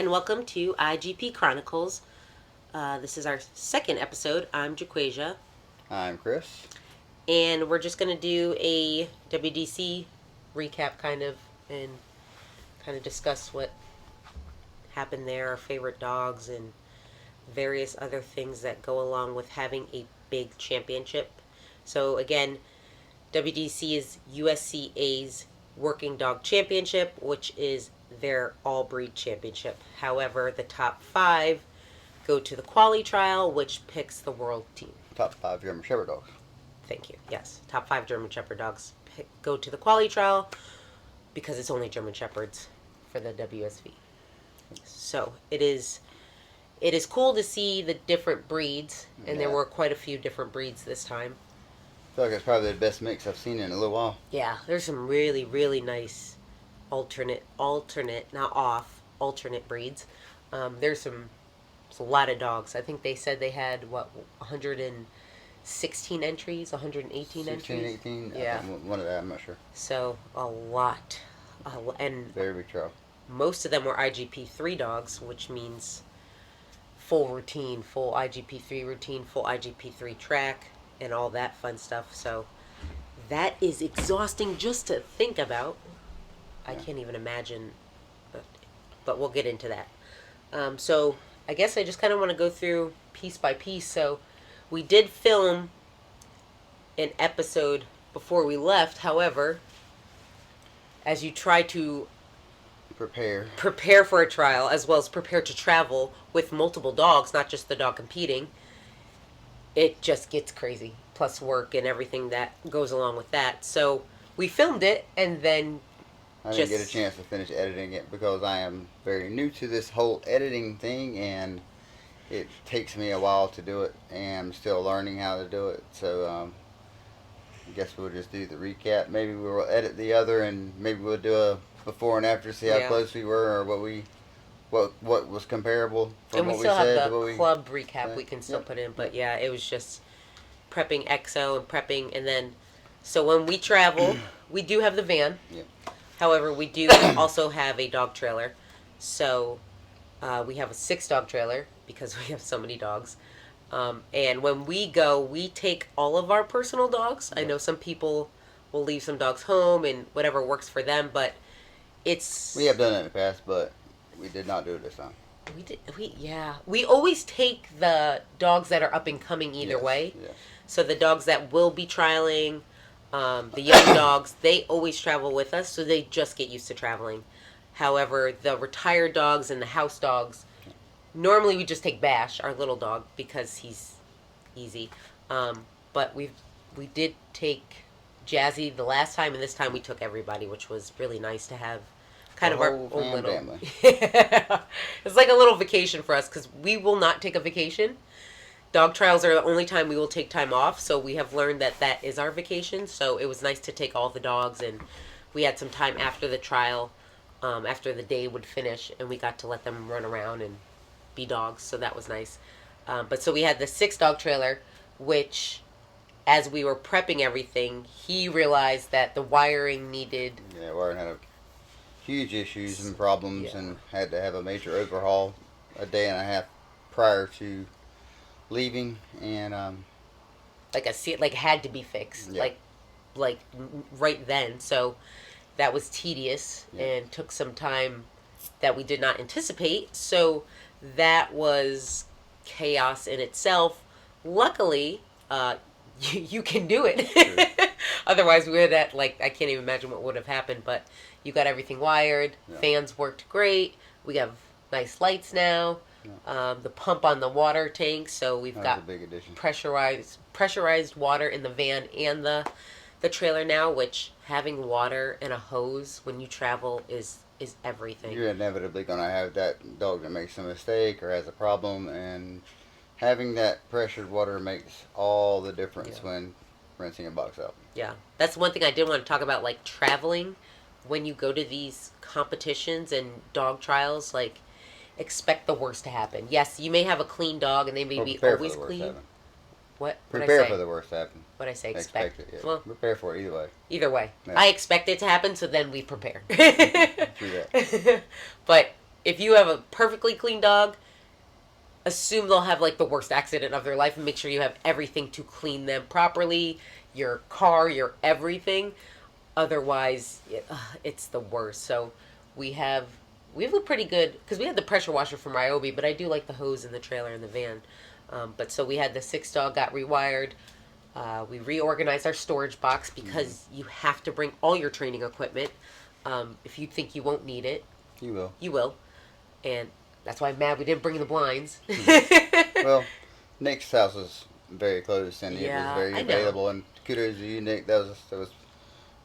and welcome to IGP Chronicles. This is our second episode. I'm Jaquasia, I'm Chris. and we're just going to do a WDC recap and kind of discuss what happened there, our favorite dogs, and various other things that go along with having a big championship. So again, WDC is USCA's Working Dog Championship, which is their all-breed championship. However, the top 5 go to the quali trial, which picks the world team. Top 5 German Shepherd dogs. Thank you. Yes, top 5 German Shepherd dogs go to the quali trial because it's only German Shepherds for the WSV. So it is cool to see the different breeds, and there were quite a few different breeds this time. I feel like it's probably the best mix I've seen in a little while. Yeah, there's some really, really nice alternate breeds. There's a lot of dogs. I think they said they had, 116 entries, 118 entries? 18? Yeah. One of that, I'm not sure. So, a lot. And very big trial. Most of them were IGP3 dogs, which means full routine, full IGP3 routine, full IGP3 track, and all that fun stuff. So that is exhausting just to think about. I can't even imagine, but we'll get into that. So I guess I just kind of want to go through piece by piece. So we did film an episode before we left. However, as you try to prepare for a trial, as well as prepare to travel with multiple dogs, not just the dog competing, it just gets crazy, plus work and everything that goes along with that. So we filmed it, and then I didn't get a chance to finish editing it because I am very new to this whole editing thing, and it takes me a while to do it, and I'm still learning how to do it. So I guess we'll just do the recap. Maybe we'll edit the other, and maybe we'll do a before and after, see how close we were, or what was comparable from what we said. And we still have to the club recap we can still put in. But yeah, it was just prepping EXO and prepping. And then, so when we travel, we do have the van. Yep. However, we do also have a dog trailer. So we have a 6-dog trailer because we have so many dogs. And when we go, we take all of our personal dogs. I know some people will leave some dogs home and whatever works for them, but we have done it in the past, but we did not do it this time. We always take the dogs that are up and coming either way. Yes. So the dogs that will be trialing, the young dogs, they always travel with us, so they just get used to traveling. However, the retired dogs and the house dogs, normally we just take Bash, our little dog, because he's easy. But we did take Jazzy the last time, and this time we took everybody, which was really nice to have kind of our own little family. It's like a little vacation for us, because we will not take a vacation. Dog trials are the only time we will take time off, so we have learned that is our vacation. So it was nice to take all the dogs, and we had some time after the trial, after the day would finish, and we got to let them run around and be dogs, so that was nice. But so we had the 6-dog trailer, which, as we were prepping everything, he realized that the wiring needed... Yeah, wiring had huge issues and problems, and had to have a major overhaul a day and a half prior to leaving, and had to be fixed, like right then. So that was tedious and took some time that we did not anticipate. So that was chaos in itself. Luckily, you can do it. Sure. Otherwise, we would have, I can't even imagine what would have happened, but you got everything wired. Yeah. Fans worked great. We have nice lights now. Yeah. The pump on the water tank, so we've got pressurized water in the van and the trailer now, which having water and a hose when you travel is everything. You're inevitably going to have that dog that makes a mistake or has a problem, and having that pressured water makes all the difference when rinsing a box out. Yeah, that's one thing I did want to talk about, traveling. When you go to these competitions and dog trials, expect the worst to happen. Yes, you may have a clean dog, and they may be always clean. What? Prepare for the worst to happen. What I say? Expect it. Yeah. Well, prepare for it either way. Either way, yeah. I expect it to happen, so then we prepare. True that. But if you have a perfectly clean dog, assume they'll have like the worst accident of their life, and make sure you have everything to clean them properly, your car, your everything. Otherwise, it's the worst. So we have we have a pretty good, because we had the pressure washer from Ryobi, but I do like the hose in the trailer and the van. But so we had the 6 dog got rewired. We reorganized our storage box because you have to bring all your training equipment. If you think you won't need it, You will. you will. And that's why I'm mad we didn't bring the blinds. Well, Nick's house was very close and Yeah, it was I very know. available. And kudos to you, Nick. That was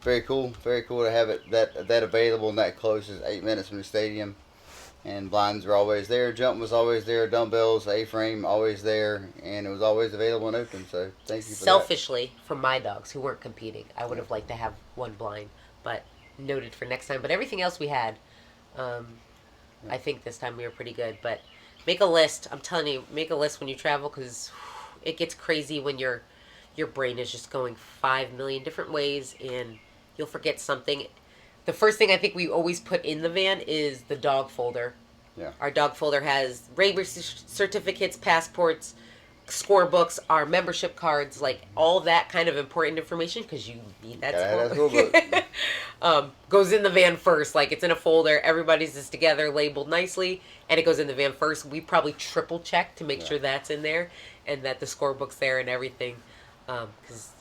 very cool. Very cool to have it that available and that close. Is 8 minutes from the stadium. And blinds were always there. Jump was always there. Dumbbells, A-frame, always there, and it was always available and open. So thank you for Selfishly, for my dogs who weren't competing, I would have liked to have one blind, but noted for next time. But everything else we had, I think this time we were pretty good. But make a list. I'm telling you, make a list when you travel, because it gets crazy when your brain is just going 5 million different ways, and you'll forget something. The first thing I think we always put in the van is the dog folder. Yeah. Our dog folder has rabies certificates, passports, scorebooks, our membership cards, like all that kind of important information, because you need that Gotta have scorebook. that scorebook. Goes in the van first. Like, it's in a folder. Everybody's just together, labeled nicely, and it goes in the van first. We probably triple check to make sure that's in there and that the scorebook's there and everything. Because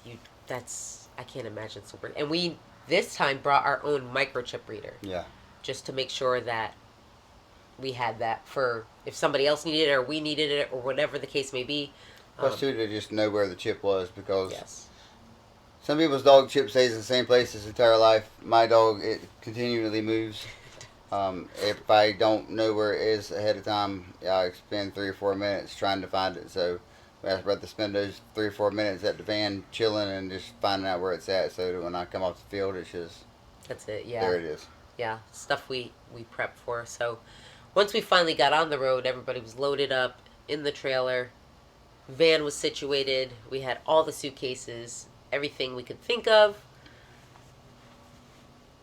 I can't imagine super. And we this time brought our own microchip reader. Yeah. Just to make sure that we had that for if somebody else needed it or we needed it or whatever the case may be. Plus, too, to just know where the chip was, because Yes. some people's dog chip stays in the same place his entire life. My dog, it continually moves. If I don't know where it is ahead of time, I spend 3 or 4 minutes trying to find it. So I'd rather spend those 3 or 4 minutes at the van chilling and just finding out where it's at, so that when I come off the field, it's just That's it, yeah. there it is. Yeah, stuff we prepped for. So once we finally got on the road, everybody was loaded up in the trailer. Van was situated. We had all the suitcases, everything we could think of.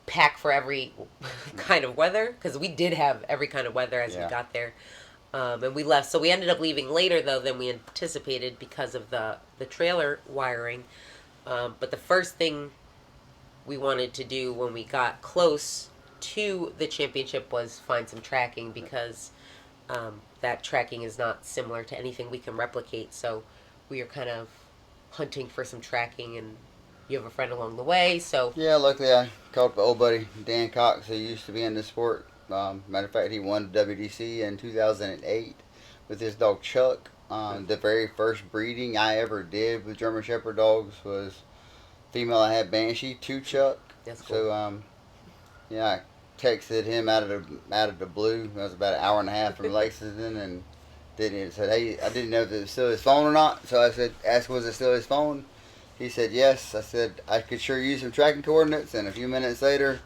Pack for every kind of weather, because we did have every kind of weather as we got there. And we left. So we ended up leaving later, though, than we anticipated because of the trailer wiring. But the first thing we wanted to do when we got close to the championship was find some tracking, because that tracking is not similar to anything we can replicate. So we are kind of hunting for some tracking, and you have a friend along the way. So Yeah, luckily I called up old buddy Dan Cox, who used to be in the sport. Matter of fact, he won WDC in 2008 with his dog Chuck. The very first breeding I ever did with German Shepherd dogs was female I had Banshee to Chuck. That's cool. So yeah, I texted him out of the blue. It was about an hour and a half from Lexington, and said, hey, I didn't know if it was still his phone or not. So I said, asked, was it still his phone? He said yes. I said I could sure use some tracking coordinates, and a few minutes later,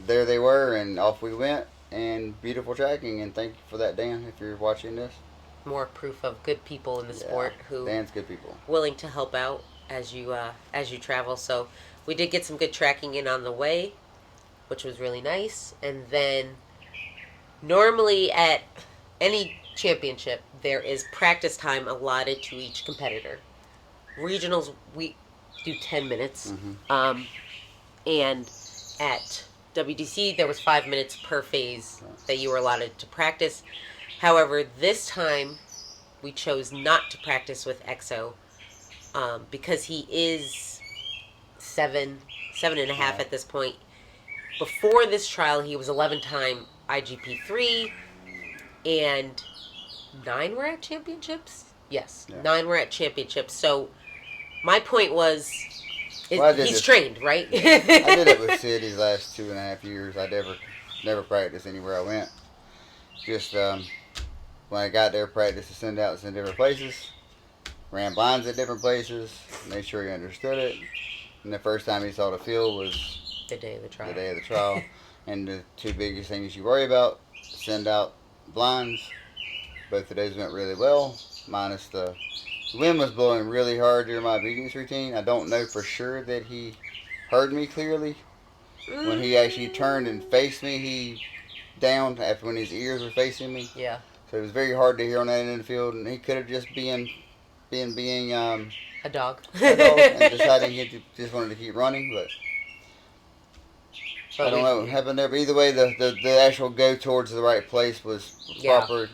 there they were, and off we went. And beautiful tracking, and thank you for that, Dan, if you're watching this. More proof of good people in the sport who Dan's good people. willing to help out as you travel. So we did get some good tracking in on the way, which was really nice. And then normally at any championship, there is practice time allotted to each competitor. Regionals, we do 10 minutes. Mm-hmm. And at WDC, there was 5 minutes per phase that you were allotted to practice. However, this time we chose not to practice with EXO because he is seven and a half at this point. Before this trial, he was 11-time IGP 3, and 9 were at championships? Yes, 9 were at championships. So my point was, he's trained, right? I did it with Sid these last 2.5 years. I never practiced anywhere I went. Just when I got there, practiced to send outs in different places. Ran blinds at different places. Made sure he understood it. And the first time he saw the field was the day of the trial. And the 2 biggest things you worry about: send out blinds. Both of those went really well, minus the wind was blowing really hard during my obedience routine. I don't know for sure that he heard me clearly. When he actually turned and faced me, he down after when his ears were facing me. Yeah. So it was very hard to hear on that end of the field, and he could have just being A dog. a dog and deciding he just wanted to keep running, but I But don't know what happened there. But either way, the actual go towards the right place was Yeah. proper,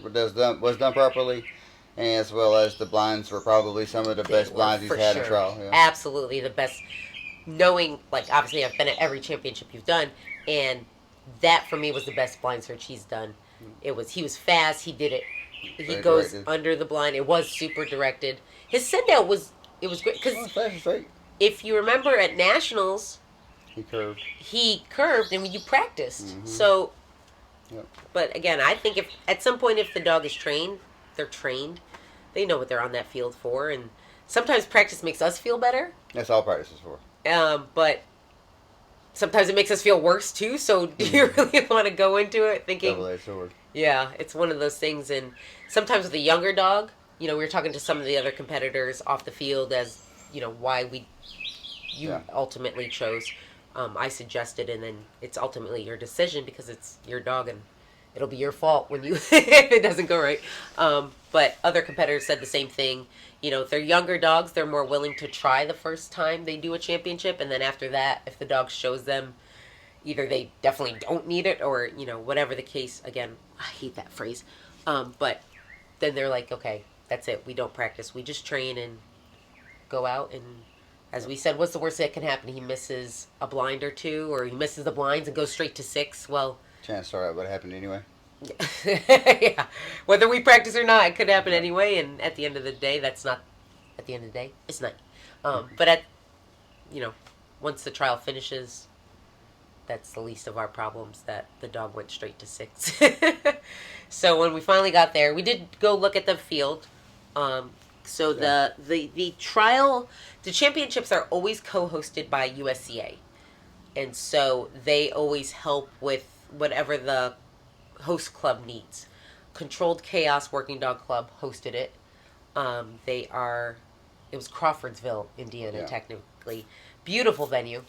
was done properly, and as well as the blinds were probably some of the They best were, blinds he's for had sure. in trial. Yeah. Absolutely the best. Knowing, like, obviously I've been at every championship you've done, and that for me was the best blind search he's done. He was fast. He did it. He Very goes directed. under the blind. It was super directed. His send out was great because Oh, fast and straight. if you remember at nationals, He curved. he curved and you practiced. Mhm. So, Yep. but again, I think if at some point if the dog is trained, they're trained. They know what they're on that field for, and sometimes practice makes us feel better. That's all practice is for. But sometimes it makes us feel worse too. So do you really want to go into it thinking, Double-edged sword. yeah, it's one of those things. And sometimes with a younger dog, we were talking to some of the other competitors off the field as, why you Yeah. ultimately chose. I suggested, and then it's ultimately your decision because it's your dog and it'll be your fault when you if it doesn't go right. But other competitors said the same thing. If they're younger dogs, they're more willing to try the first time they do a championship, and then after that, if the dog shows them either they definitely don't need it or whatever the case. Again, I hate that phrase, but then they're like, okay, that's it. We don't practice. We just train and go out and. As we said, what's the worst that can happen? He misses a blind or two, or he misses the blinds and goes straight to 6. Well, Chance that would happen anyway. yeah. Whether we practice or not, it could happen anyway. And at the end of the day, that's not. At the end of the day, it's not. But once the trial finishes, that's the least of our problems. That the dog went straight to 6. So when we finally got there, we did go look at the field. So the trial, the championships are always co-hosted by USCA, and so they always help with whatever the host club needs. Controlled Chaos Working Dog Club hosted it. It was Crawfordsville, Indiana, Yeah. technically. Beautiful venue.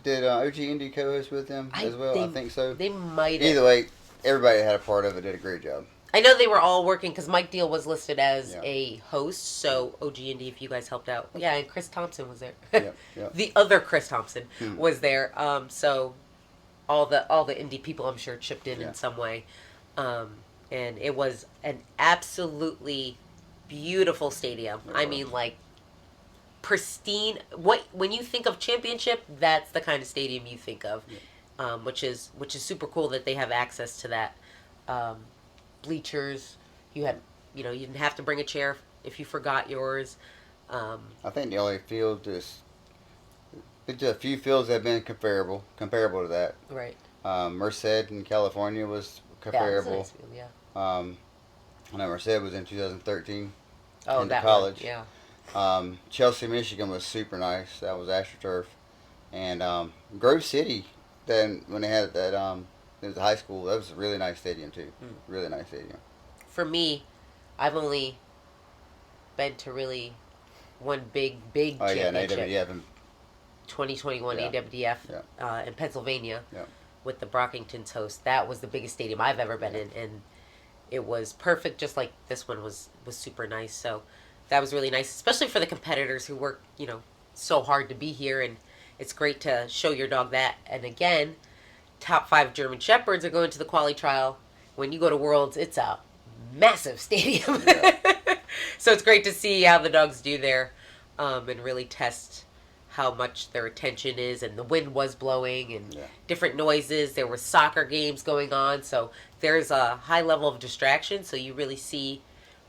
Did OG Indy co-host with them as well? I think so. They might have. Either way, everybody that had a part of it did a great job. I know they were all working because Mike Deal was listed as Yeah. a host, so OG&D, if you guys helped out. Yeah, and Chris Thompson was there. Yep. The other Chris Thompson was there. So all the indie people, I'm sure, chipped in some way. And it was an absolutely beautiful stadium. I mean, like, pristine. When you think of championship, that's the kind of stadium you think of, which is super cool that they have access to that. Bleachers, you didn't have to bring a chair if you forgot yours. I think the only field is a few fields that have been comparable to that. Right. Merced in California was comparable. Yeah, it was a nice field, I know Merced was in 2013 Oh, into that college. one, yeah. Chelsea, Michigan was super nice. That was AstroTurf. And Grove City, then when they had that, it was a high school. That was a really nice stadium too. Really nice stadium. For me, I've only been to really one big Oh yeah, and championship. AWF. And, 2021 Yeah. AWF in Pennsylvania Yeah. with the Brockington's host. That was the biggest stadium I've ever been in, and it was perfect, just like this one was super nice. So that was really nice, especially for the competitors who work, so hard to be here, and it's great to show your dog that. And again, top 5 German Shepherds are going to the quali trial. When you go to Worlds, it's a massive stadium. So it's great to see how the dogs do there, and really test how much their attention is. And the wind was blowing and different noises. There were soccer games going on, so there's a high level of distraction, so you really see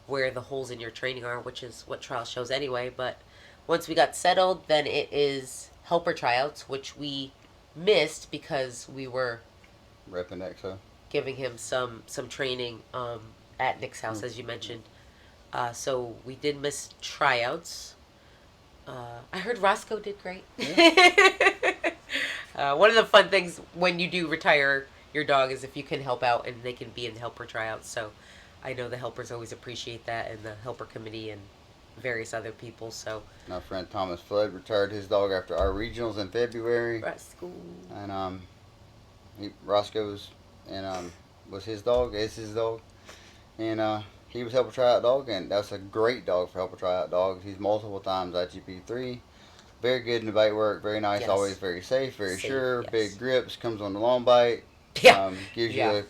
where the holes in your training are, which is what trial shows anyway. But once we got settled, then it is helper tryouts, which we missed because we were Repping EXO. giving him some training at Nick's house, as you mentioned. So we did miss tryouts. I heard Roscoe did great. One of the fun things when you do retire your dog is if you can help out and they can be in helper tryouts. So I know the helpers always appreciate that, and the helper committee and various other people. So My friend Thomas Flood retired his dog after our regionals in February. Roscoe. And Roscoe's and was his dog. Is his dog, and he was helping try out dog, and that's a great dog for helping try out dogs. He's multiple times IGP 3. Very good in the bite work. Very nice. Yes. Always very safe. Very Safe, sure. yes. Big grips. Comes on the long bite. Yeah. Gives Yeah. you a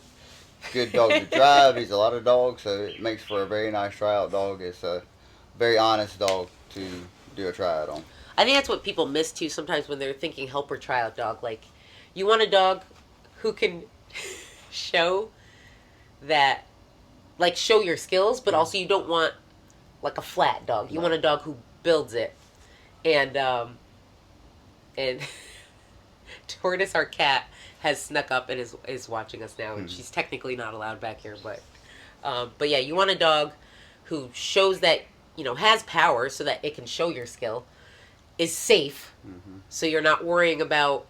good dog to drive. He's a lot of dogs, so it makes for a very nice tryout dog. It's a very honest dog to do a tryout on. I think that's what people miss too sometimes when they're thinking helper tryout dog. Like, you want a dog who can show that, like, show your skills, but also you don't want like a flat dog. You want a dog who builds it. And Tortoise, our cat, has snuck up and is watching us now, and she's technically not allowed back here, but yeah, you want a dog who shows that, has power so that it can show your skill, is safe, so you're not worrying about,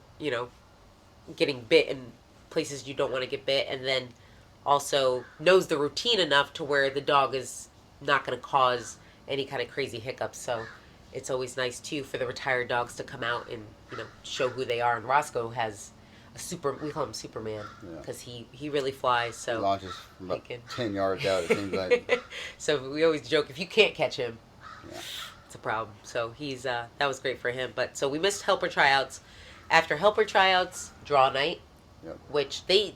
getting bit in places you don't want to get bit, and then also knows the routine enough to where the dog is not going to cause any kind of crazy hiccups. So it's always nice too for the retired dogs to come out and show who they are. And Roscoe has we call him Superman because he really flies. So he launches from about can 10 yards out. It seems like. So we always joke, if you can't catch him, Yeah. it's a problem. So he's that was great for him. But so we missed helper tryouts. After helper tryouts, draw night, which I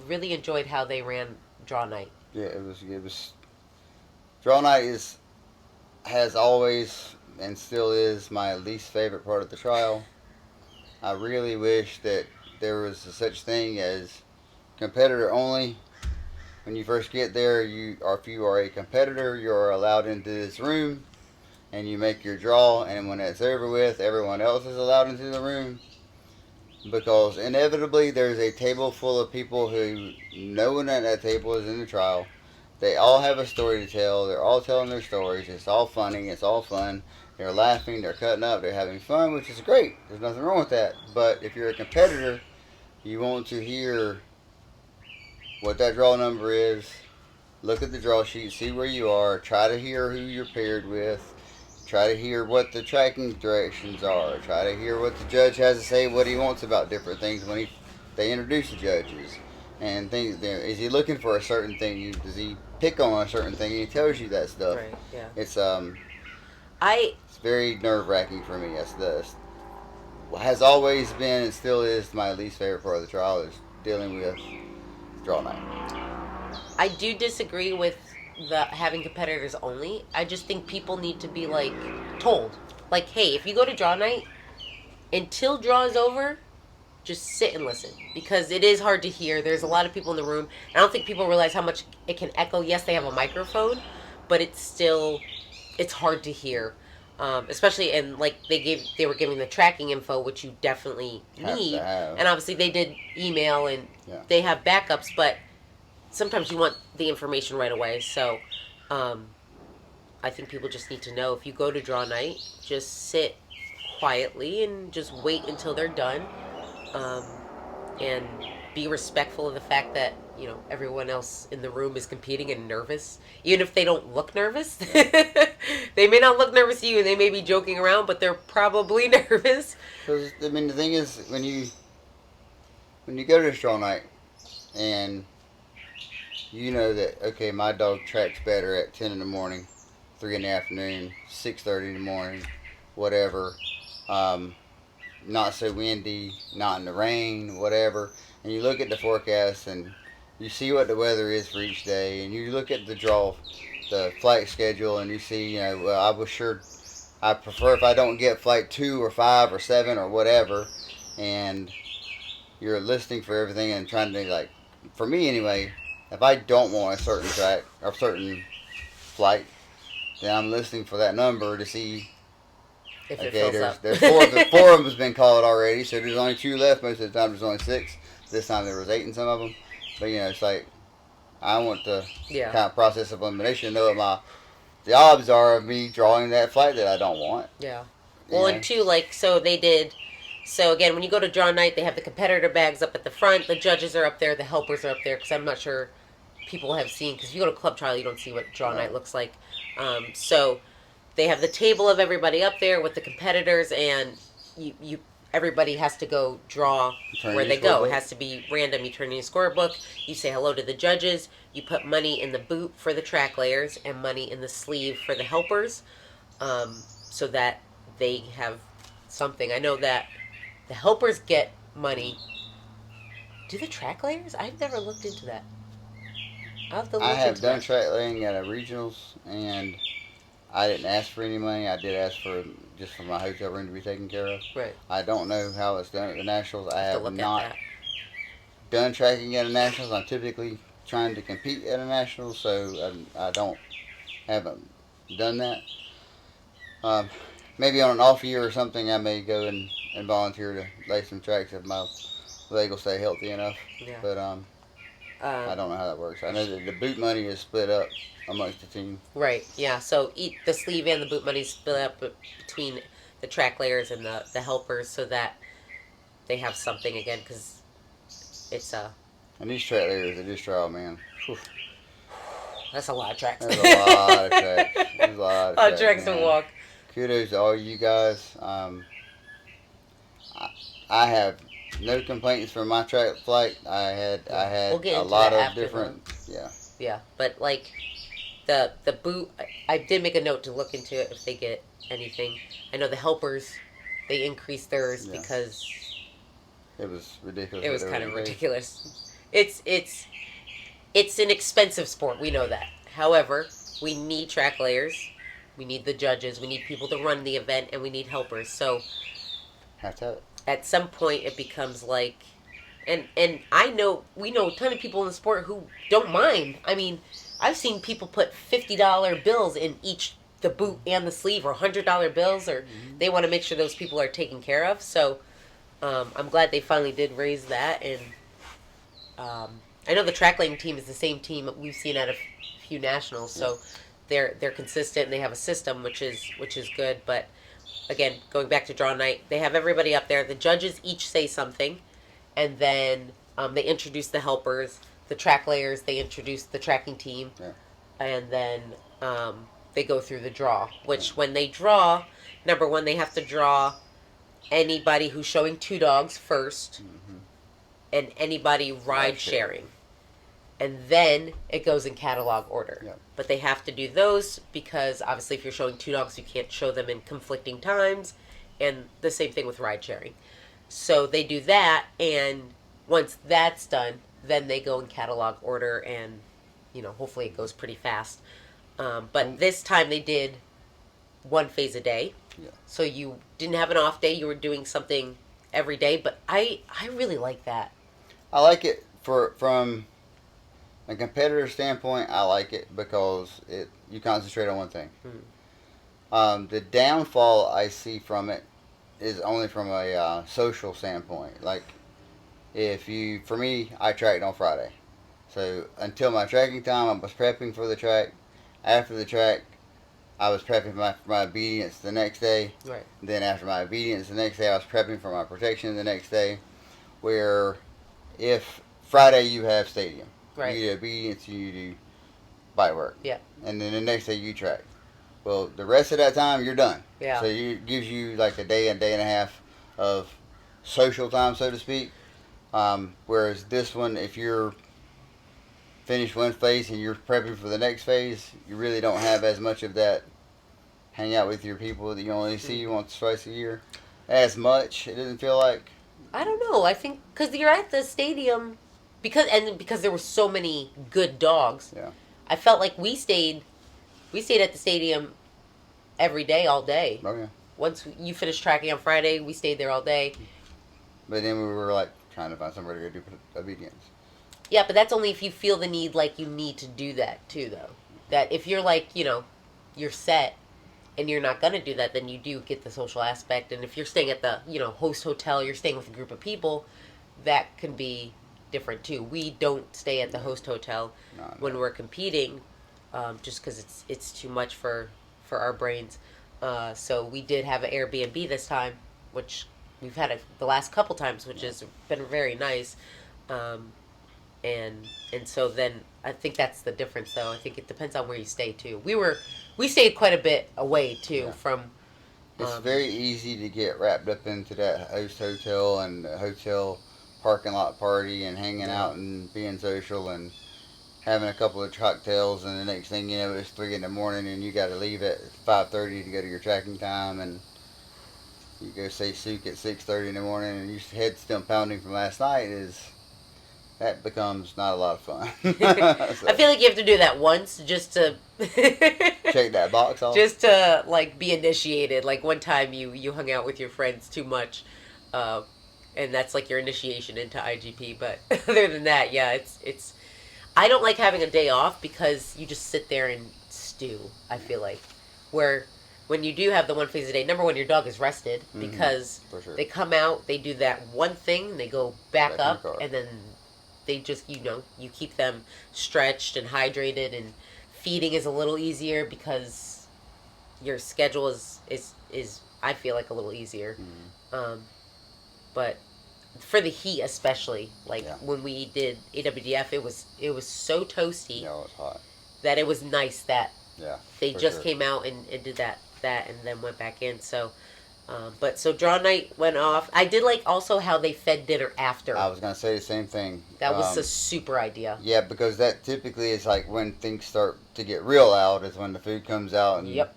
really enjoyed how they ran draw night. Yeah, it was. Draw night has always and still is my least favorite part of the trial. I really wish that there was a such thing as competitor only. When you first get there, if you are a competitor, you're allowed into this room, and you make your draw. And when it's over with, everyone else is allowed into the room, because inevitably there's a table full of people who no one at that table is in the trial. They all have a story to tell. They're all telling their stories. It's all funny. It's all fun. They're laughing. They're cutting up. They're having fun, which is great. There's nothing wrong with that. But if you're a competitor, you want to hear what that draw number is. Look at the draw sheet. See where you are. Try to hear who you're paired with. Try to hear what the tracking directions are. Try to hear what the judge has to say, what he wants about different things when they introduce the judges. And things. Is he looking for a certain thing? Does he pick on a certain thing? And he tells you that stuff. Right. Yeah. It's very nerve wracking for me. Has always been and still is my least favorite part of the trial is dealing with draw night. I do disagree with the having competitors only. I just think people need to be told, hey, if you go to draw night, until draw is over, just sit and listen, because it is hard to hear. There's a lot of people in the room. I don't think people realize how much it can echo. Yes, they have a microphone, but it's hard to hear. Especially, and they were giving the tracking info, which you definitely need. And obviously they did email and they have backups, but sometimes you want the information right away. So I think people just need to know, if you go to draw night, just sit quietly and just wait until they're done. And be respectful of the fact that, everyone else in the room is competing and nervous. Even if they don't look nervous. They may not look nervous to you, and they may be joking around, but they're probably nervous. Because, the thing is, when you go to this draw night, and you know that, okay, my dog tracks better at 10 in the morning, 3 in the afternoon, 6:30 in the morning, whatever, not so windy, not in the rain, whatever, and you look at the forecast and you see what the weather is for each day, and you look at the flight schedule, and you see, I prefer if I don't get flight 2 or 5 or 7 or whatever, and you're listening for everything and trying to, for me anyway, if I don't want a certain track or certain flight, then I'm listening for that number to see. If it fills up. There's four of them has been called already, so there's only 2 left. Most of the time there's only 6. This time there was 8 in some of them. But it's I want the kind of process of elimination to know what the odds are of me drawing that flight that I don't want. Yeah. Well, and two, so they did. So again, when you go to draw night, they have the competitor bags up at the front. The judges are up there. The helpers are up there, because I'm not sure people have seen. Because if you go to club trial, you don't see what draw night looks like. So they have the table of everybody up there with the competitors, and everybody has to go draw Turn where your they go. It scorebook. has to be random. You turn in your scorebook. You say hello to the judges. You put money in the boot for the track layers and money in the sleeve for the helpers, so that they have something. I know that the helpers get money. Do the track layers? I've never looked into that. I'll have to I look have into done that. track laying at a regionals, and I didn't ask for any money. I did ask for just for my hotel room to be taken care of. Right. I don't know how it's done at the nationals. I I have to have look at not that. done tracking at a nationals. I'm typically trying to compete at a nationals, so I don't haven't done that. Um, Maybe on an off year or something, I may go and volunteer to lay some tracks if my leg will stay healthy enough. Yeah. But I don't know how that works. I know that the boot money is split up amongst the team. Right. Yeah. So the sleeve and the boot money split up between the track layers and the helpers, so that they have something again, because it's a And these track layers at this trial, man, whew, that's a lot of tracks. there's a lot of tracks. There's a lot A of lot of tracks, tracks to man. walk. Kudos to all you guys. I, I have no complaints from my track flight. I We'll had get a into lot that of after different, yeah. yeah, but like the boot, I did make a note to look into it if they get anything. I know the helpers, they increased theirs Yeah. because It was ridiculous. it What was they were kind of getting paid. ridiculous. It's an expensive sport. We know that. However, we need track layers. We need the judges. We need people to run the event, and we need helpers. So Have to have it. at some point, it becomes like, and I know we know a ton of people in the sport who don't mind. I mean, I've seen people put $50 bills in each the boot and the sleeve, or $100 bills, or they want to make sure those people are taken care of. So I'm glad they finally did raise that, and I know the track laying team is the same team we've seen at a few nationals, so they're consistent and they have a system, which is good. But again, going back to draw night, they have everybody up there. The judges each say something, and then they introduce the helpers, the track layers. They introduce the tracking team, Yeah. and then they go through the draw. Which when they draw, number one, they have to draw anybody who's showing two dogs first, Mm-hmm. and anybody ride sharing. And then it goes in catalog order. Yep. But they have to do those because obviously if you're showing two dogs, you can't show them in conflicting times. And the same thing with ride sharing. So they do that, and once that's done, then they go in catalog order, and hopefully it goes pretty fast. But this time they did one phase a day. Yeah. So you didn't have an off day. You were doing something every day. But I really like that. I like it from a competitor standpoint. I like it because you concentrate on one thing. The downfall I see from it is only from a social standpoint. Like for me, I tracked on Friday, so until my tracking time, I was prepping for the track. After the track, I was prepping for my obedience the next day. Right. Then after my obedience the next day, I was prepping for my protection the next day. Where if Friday you have stadium, Right. you do obedience, you do bite work. Yeah. And then the next day you track. Well, the rest of that time you're done. Yeah. So it gives you like a day and a half of social time, so to speak. Whereas this one, if you're finished one phase and you're prepping for the next phase, you really don't have as much of that hang out with your people that you only see once, twice a year. As much, it doesn't feel like. I don't know. I think because you're at the stadium, because there were so many good dogs. Yeah. I felt like we stayed at the stadium every day, all day. Oh yeah. Once you finished tracking on Friday, we stayed there all day. But then we were like trying to find somewhere to go do obedience. Yeah, but that's only if you feel the need, like you need to do that too, though. That if you're like, you're set and you're not going to do that, then you do get the social aspect. And if you're staying at the, host hotel, you're staying with a group of people, that can be different too. We don't stay at the host hotel when we're competing, just because it's too much for our brains. So we did have an Airbnb this time, which we've had the last couple times, which has been very nice. And so then I think that's the difference, though. I think it depends on where you stay too. We stayed quite a bit away too from It's very easy to get wrapped up into that host hotel and the hotel parking lot party and hanging Yeah. out and being social and having a couple of cocktails, and the next thing you know, it's 3 in the morning and you got to leave at 5:30 to go to your tracking time, and you go say souk at 6:30 in the morning, and your head's still pounding from last night. That becomes not a lot of fun. So, I feel like you have to do that once just to check that box off. just to like be initiated. Like one time you hung out with your friends too much, uh, and that's like your initiation into IGP. But other than that, yeah, it's. I don't like having a day off because you just sit there and stew. I feel like where when you do have the one phase a day, number one, your dog is rested because For sure. they come out, they do that one thing, they go back Back in the up, car. and then they just you keep them stretched and hydrated, and feeding is a little easier because your schedule is I feel like a little easier. But for the heat especially, like Yeah. when we did AWDF, it was so toasty Yeah, it's hot. that it was nice that Yeah. they for just sure. came out and did that and then went back in. So but so draw night went off. I did like also how they fed dinner after. I was gonna say the same thing. That was a super idea. Yeah, because that typically is like when things start to get real loud is when the food comes out and Yep.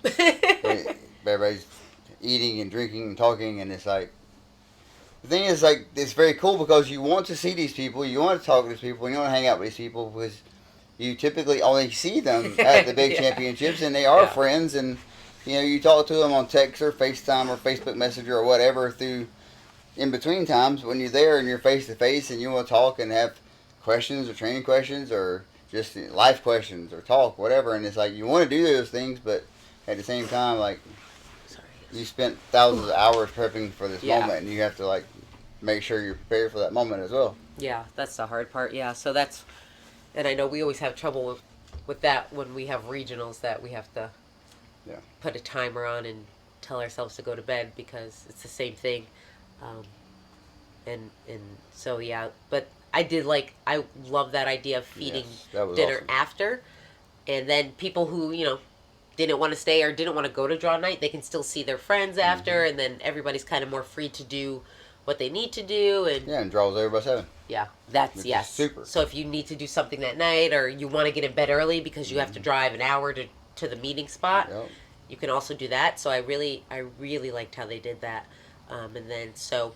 everybody's eating and drinking and talking, and it's like the thing is like it's very cool because you want to see these people, you want to talk to these people, you want to hang out with these people because you typically only see them at the big Yeah. championships, and they are Yeah. friends, and you talk to them on text or FaceTime or Facebook Messenger or whatever through in between times when you're there and you're face to face and you want to talk and have questions or training questions or just life questions or talk whatever, and it's like you want to do those things, but at the same time like Sorry. you spent thousands of hours prepping for this Yeah. moment, and you have to like make sure you're prepared for that moment as well. Yeah, that's the hard part. Yeah, so that's, and I know we always have trouble with that when we have regionals that we have to Yeah. put a timer on and tell ourselves to go to bed because it's the same thing. And so yeah, but I love that idea of feeding Yes, that was dinner awesome. after, and then people who didn't want to stay or didn't want to go to draw night, they can still see their friends after, and then everybody's kind of more free to do what they need to do, and Yeah, and draws over by 7. yeah, that's Which is yes. super. So if you need to do something that night, or you want to get in bed early because you have to drive an hour to the meeting spot, Yep. you can also do that. So I really liked how they did that. And then so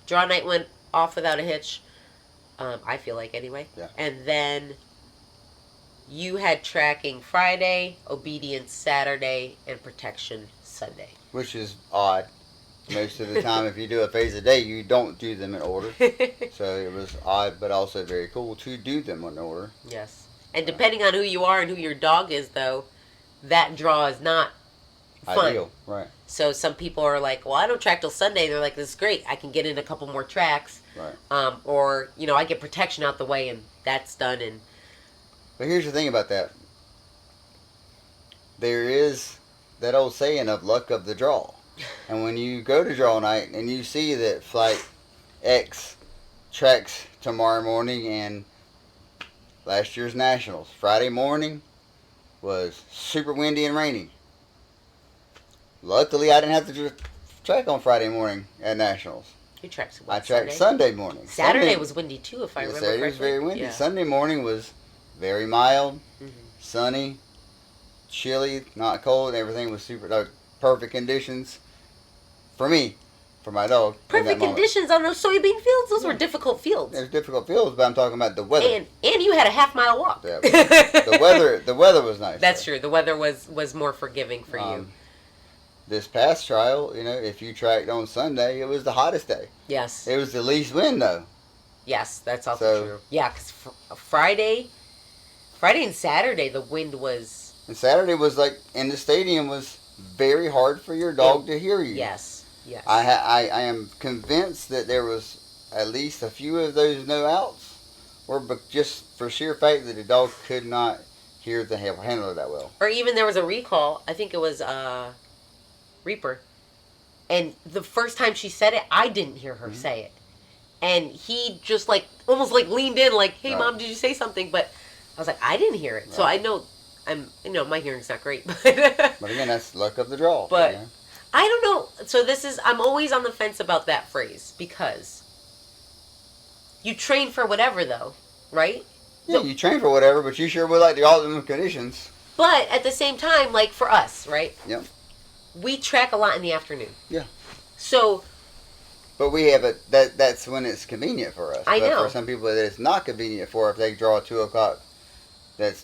draw night went off without a hitch. I feel like anyway. Yeah. And then you had tracking Friday, obedience Saturday, and protection Sunday. Which is odd. Most of the time, if you do a phase a day, you don't do them in order. So it was odd, but also very cool to do them in order. Yes. And depending on who you are and who your dog is, though, that draw is not fun. Ideal, right? So some people are like, well, I don't track till Sunday. They're like, this is great. I can get in a couple more tracks. Right. Or, I get protection out the way and that's done. And But here's the thing about that. There is that old saying of luck of the draw. And when you go to draw night and you see that flight X tracks tomorrow morning and last year's nationals, Friday morning was super windy and rainy. Luckily, I didn't have to track on Friday morning at nationals. you tracked I tracked Sunday morning. Saturday was windy too, if I remember Saturday correctly. was very windy. Yeah. Sunday morning was very mild, Mhm. sunny, chilly, not cold. Everything was perfect conditions for me, for my dog. in that Perfect moment. conditions on those soybean fields. Those were Yeah. difficult fields. There's difficult fields, but I'm talking about the weather. And you had a half-mile walk. Yeah, the weather was nice. That's though. true. The weather was more forgiving for you. This past trial, if you tracked on Sunday, it was the hottest day. Yes. It was the least wind though. Yes, that's also So- true. Yeah, because Friday and Saturday, the wind was... And Saturday was like in the stadium was very hard for your dog to hear you. Yes, yes. I am convinced that there was at least a few of those no outs were just for sheer fact that the dog could not hear the handler that well. Or even there was a recall. I think it was Reaper. And the first time she said it, I didn't hear her say it. And he just almost leaned in like, hey, Right. Mom, did you say something? But I was like, I didn't hear it. So I Right. know my hearing's not great. But But again, that's luck of the draw. But- you know? I don't know. So I'm always on the fence about that phrase because you train for whatever, though, right? Yeah, you train for whatever, but you sure would like the optimum conditions. But at the same time, like for us, right? Yep. We track a lot in the afternoon. Yeah. So. But we have it. That's when it's convenient for us. I but know. for some people, that it's not convenient for if they draw at 2 o'clock. That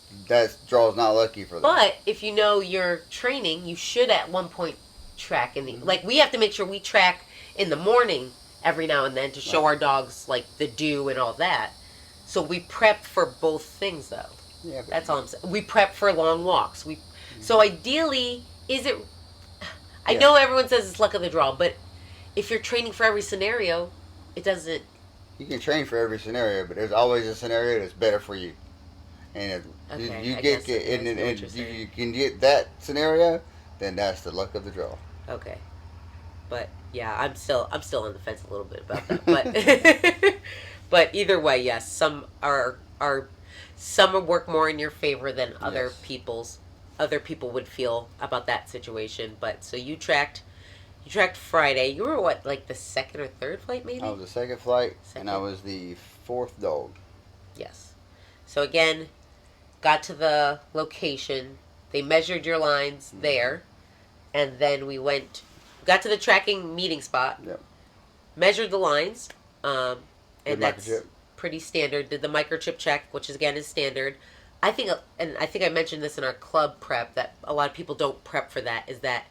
draw's not lucky for them. But if you know you're training, you should at one point track in the we have to make sure we track in the morning every now and then to show our dogs like the dew and all that. So we prep for both things though. Yeah, that's all I'm saying. We prep for long walks. So ideally, is it? I know everyone says it's luck of the draw, but if you're training for every scenario, it doesn't. You can train for every scenario, but there's always a scenario that's better for you. And if you can get that scenario, then that's the luck of the draw. Okay, but yeah, I'm still on the fence a little bit about that. But but either way, yes, some work more in your favor than other people's. Other people would feel about that situation. But so you tracked Friday. You were what, like the second or third flight, maybe? I was the second flight, and I was the fourth dog. Yes. So again, got to the location. They measured your lines there, and then we got to the tracking meeting spot. Yep. Measured the lines, and that's microchip. Pretty standard. Did the microchip check, which is standard. I think I mentioned this in our club prep that a lot of people don't prep for that. Is that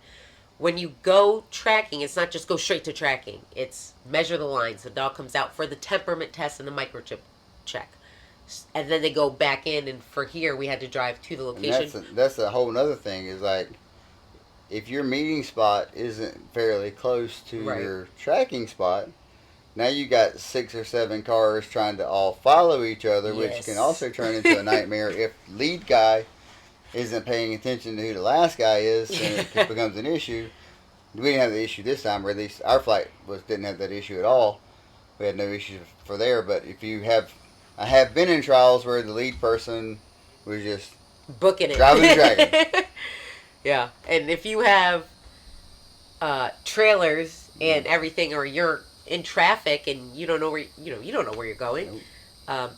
when you go tracking, it's not just go straight to tracking. It's measure the lines. The dog comes out for the temperament test and the microchip check. And then they go back in, and for here, we had to drive to the location. And that's a whole other thing, is like, if your meeting spot isn't fairly close to your tracking spot, now you got 6 or 7 cars trying to all follow each other, which can also turn into a nightmare if lead guy isn't paying attention to who the last guy is, and it becomes an issue. We didn't have the issue this time, or at least our flight didn't have that issue at all. We had no issues for there, but I have been in trials where the lead person was just booking it, driving the dragon. Yeah, and if you have trailers and everything, or you're in traffic and you don't know where you're going,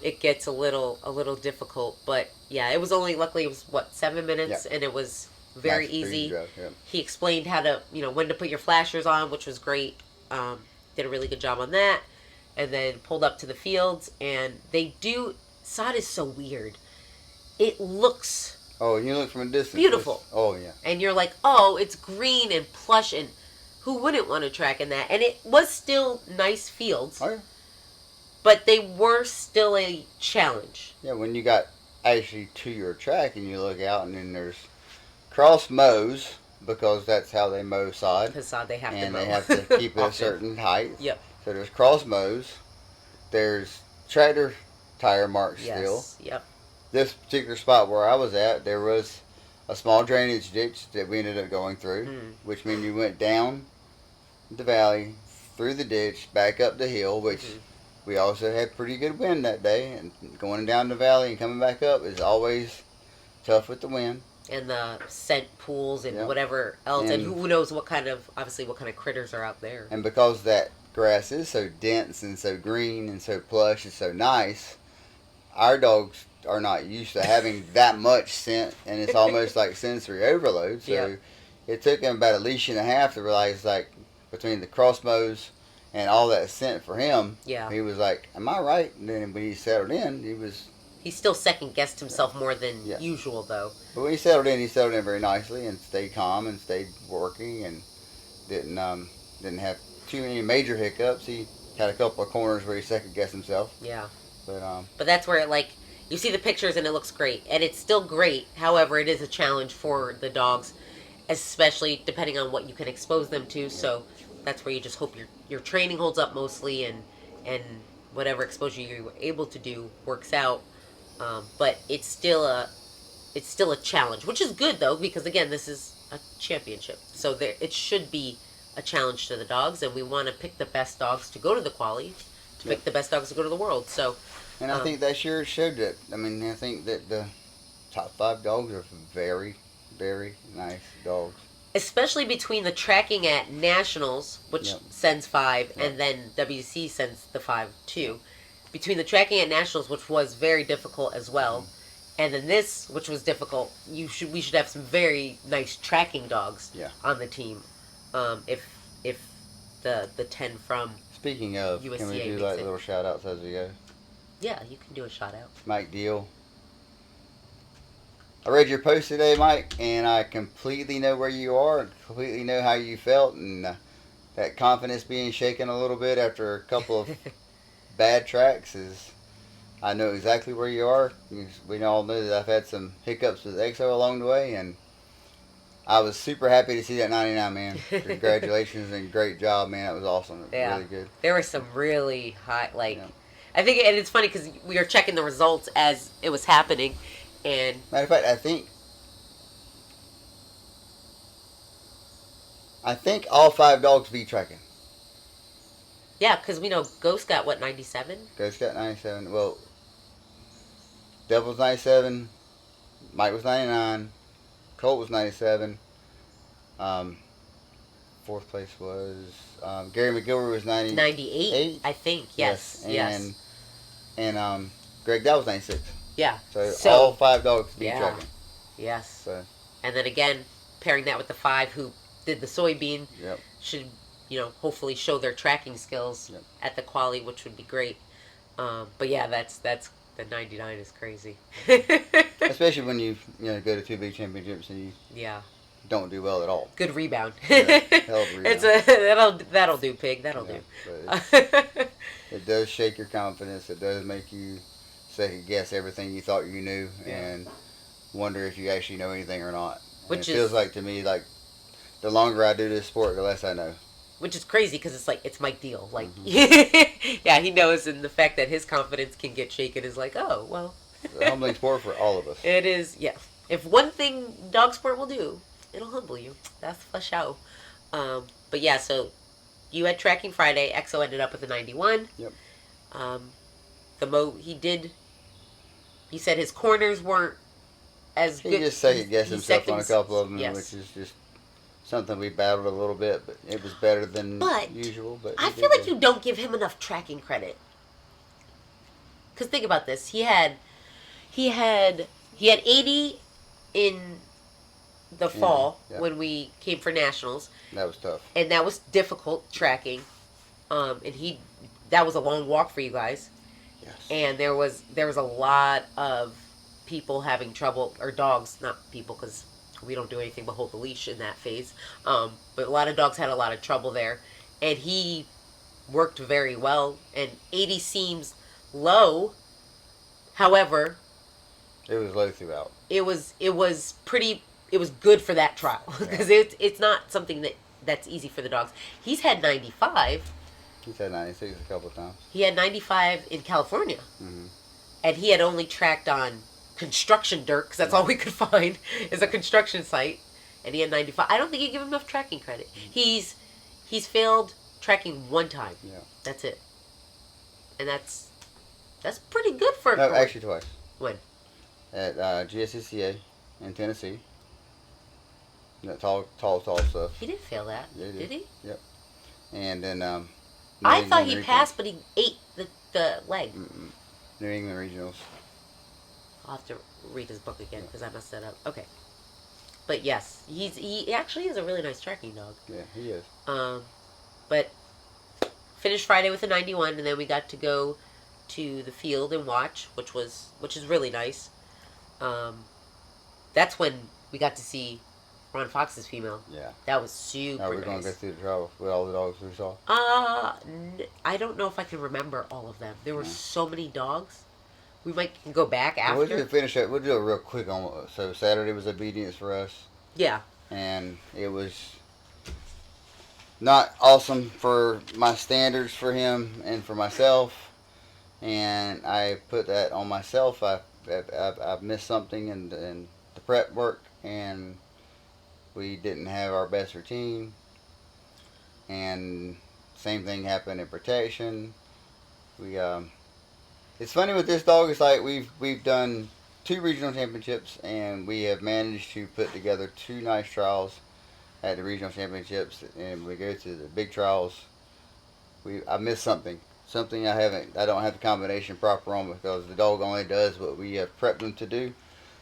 it gets a little difficult. But yeah, it was luckily it was 7 minutes, and it was very easy. He explained how to when to put your flashers on, which was great. Did a really good job on that, and then pulled up to the fields, and sod is so weird. It looks you look from a distance, beautiful. Yeah, and you're like, it's green and plush, and who wouldn't want to track in that? And it was still nice fields. Oh, yeah. But they were still a challenge. Yeah, when you got actually to your track and you look out, and then there's cross mows, because that's how they mow sod. Because sod they have to mow. And they have to keep it a certain height. Yep. So there's cross mows. There's tractor tire marks still. Yep. This particular spot where I was at, there was a small drainage ditch that we ended up going through, which means you went down the valley, through the ditch, back up the hill, which we also had pretty good wind that day, and going down the valley and coming back up is always tough with the wind. And the scent pools and whatever else, and who knows what kind of critters are out there. And because that grass is so dense and so green and so plush and so nice, our dogs are not used to having that much scent, and it's almost like sensory overload. So it took him about a leash and a half to realize, like, between the crossbows and all that scent for him, he was like, am I right? And then when he settled in, he still second-guessed himself more than usual, though. But when he settled in very nicely and stayed calm and stayed working and didn't have too many major hiccups. He had a couple of corners where he second-guessed himself. Yeah. But that's where, you see the pictures and it looks great. And it's still great. However, it is a challenge for the dogs, especially depending on what you can expose them to. Yeah. So that's where you just hope your training holds up mostly, and whatever exposure you were able to do works out. But it's still a challenge, which is good though, because again, this is a championship. So it should be a challenge to the dogs, and we want to pick the best dogs to go to the quali, to pick the best dogs to go to the world. So. And I think that sure showed that. I mean, I think that the top 5 dogs are very, very nice dogs. especially between the tracking at nationals, which Yep. sends 5, Yep. and then WC sends the 5 too. Between the tracking at nationals, which was very difficult as well, and then this, which was difficult, we should have some very nice tracking dogs Yeah. on the team. If the 10 from Speaking of, can we USCA do makes like it. little shout outs as we go? Yeah, you can do a shout out. Mike Deal. I read your post today, Mike, and I completely know where you are and completely know how you felt, and that confidence being shaken a little bit after a couple of bad tracks is. I know exactly where you are. We all know that I've had some hiccups with EXO along the way, and I was super happy to see that 99, man. Congratulations and great job, man. That was awesome. It was Yeah. really good. There were some really high, like, Yeah. I think, and it's funny because we were checking the results as it was happening, and Matter of fact, I think all 5 dogs beat tracking. yeah, because we know Ghost got what, 97? Ghost got 97. Well, Devil's 97. Mike was 99. Colt was 97. Fourth place was Gary McGilver was 98, I think. Yes, yes. And Greg Dow was 96. Yeah. So all 5 dogs beat yeah. tracking. Yes. So And then again, pairing that with the 5 who did the soybean yep. should, hopefully show their tracking skills Yep. at the quali, which would be great. But yeah, that's the 99 is crazy. Especially when you go to 2 big championships and you Yeah. don't do well at all. Good rebound. Yeah, hell of a rebound. That'll do, pig. That'll Yeah, do. it does shake your confidence. It does make you second guess everything you thought you knew and wonder if you actually know anything or not. And it feels like to me like the longer I do this sport, the less I know. Which is crazy because it's like it's Mike Deal. Like, yeah, he knows, and the fact that his confidence can get shaken is like, oh well. It's a humbling sport for all of us. It is, yeah. If one thing dog sport will do, it'll humble you. That's for sure. But yeah, so you had tracking Friday. EXO ended up with a 91. Yep. He said his corners weren't as good. He just second guessed himself on a couple of them, yes. which is just something we battled a little bit, but it was better than usual. But I feel like you don't give him enough tracking credit. Because think about this: he had 80 in the fall when we came for nationals. That was tough, and that was difficult tracking. And that was a long walk for you guys. Yes. And there was a lot of people having trouble, or dogs, not people, because we don't do anything but hold the leash in that phase. But a lot of dogs had a lot of trouble there, and he worked very well. And 80 seems low. However, it was low throughout. It was good for that trial because it's not something that's easy for the dogs. He's had 95. He's had 96 a couple of times. He had 95 in California, Mm-hmm. and he had only tracked on construction dirt because that's all we could find is a construction site, and he had 95. I don't think you give him enough tracking credit. He's failed tracking one time. Yeah, that's it, and that's pretty good for a no, court. actually twice. When? At GSCCA in Tennessee. That tall stuff. He didn't fail that, Yeah, did he? Yep. And then I thought he passed, but he ate the leg. Mm-mm. New England Regionals. I'll have to read his book again because I messed that up. Okay. But yes, he actually is a really nice tracking dog. Yeah, he is. But finished Friday with a 91, and then we got to go to the field and watch, which is really nice. That's when we got to see Ron Fox's female. Yeah. That was super nice. Are we going to go through the trial with all the dogs we saw? I don't know if I can remember all of them. There were so many dogs. We might go back after. We'll just finish it. We'll do it real quick on. So Saturday was obedience for us. Yeah. And it was not awesome for my standards for him and for myself. And I put that on myself. I've missed something in the prep work, and we didn't have our best routine. And same thing happened in protection. It's funny with this dog. It's like we've done 2 regional championships, and we have managed to put together 2 nice trials at the regional championships, and we go to the big trials. I missed something. Something I don't have the combination proper on because the dog only does what we have prepped them to do.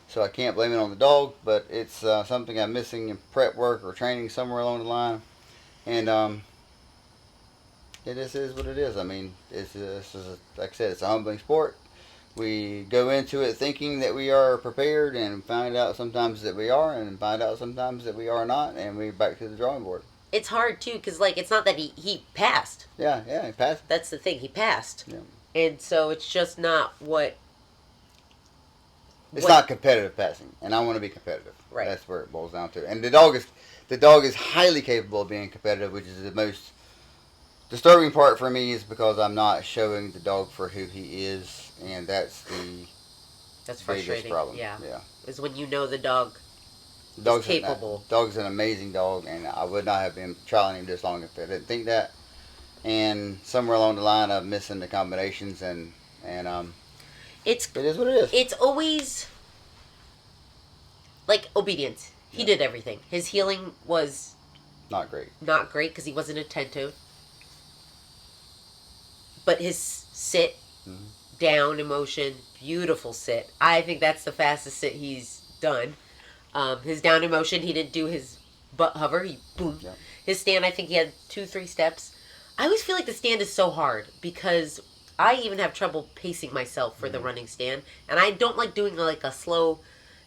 So I can't blame it on the dog, but it's something I'm missing in prep work or training somewhere along the line. And it just is what it is. I mean, like I said, it's a humbling sport. We go into it thinking that we are prepared and find out sometimes that we are and find out sometimes that we are not, and we're back to the drawing board. It's hard, too, because, like, it's not that he passed. Yeah, he passed. That's the thing. He passed. Yeah. And so it's just not what... It's not competitive passing, and I want to be competitive. Right. That's where it boils down to. And the dog is highly capable of being competitive, which is the most disturbing part for me, is because I'm not showing the dog for who he is, and that's frustrating. biggest problem. Yeah. Yeah. Is when you know the dog is capable. Dog's an amazing dog, and I would not have been trialing him this long if I didn't think that. And somewhere along the line, I'm missing the combinations, and it is what it is. It's always like obedience. He did everything. His healing was not great. Not great because he wasn't attentive. But his sit, down emotion, beautiful sit. I think that's the fastest sit he's done. His down emotion, he didn't do his butt hover. He boom. Yeah. His stand, I think he had 2-3 steps. I always feel like the stand is so hard because I even have trouble pacing myself for the running stand. And I don't like doing like a slow...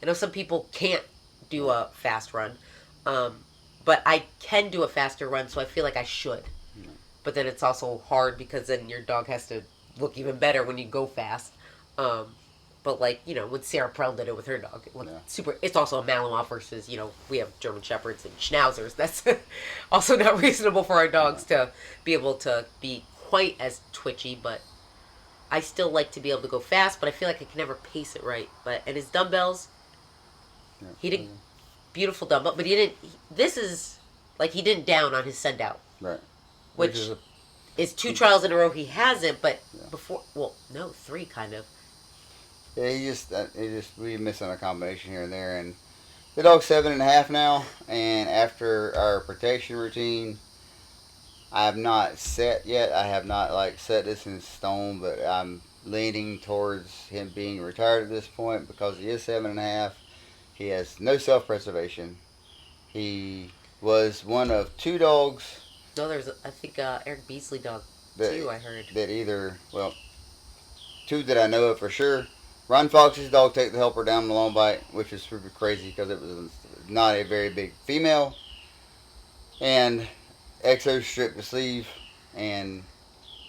I know some people can't do a fast run. But I can do a faster run, so I feel like I should. But then it's also hard because then your dog has to look even better when you go fast. But like, when Sarah Prell did it with her dog, it looked super. It's also a Malinois versus, we have German Shepherds and Schnauzers. That's also not reasonable for our dogs to be able to be quite as twitchy, but I still like to be able to go fast, but I feel like I can never pace it right. And his dumbbells, he did beautiful dumbbell, but he didn't, he didn't down on his send out. Right. Which is 2 trials in a row he hasn't, but before, 3 kind of. Yeah, we missing a combination here and there, and the dog's 7.5 now, and after our protection routine, I have not set yet. I have not set this in stone, but I'm leaning towards him being retired at this point because he is 7.5. He has no self-preservation. He was one of 2 dogs. No, there's, I think, Eric Beasley dog, too, I heard. That 2 that I know of for sure. Ron Fox's dog took the helper down the long bite, which is super crazy because it was not a very big female. And Exo stripped the sleeve and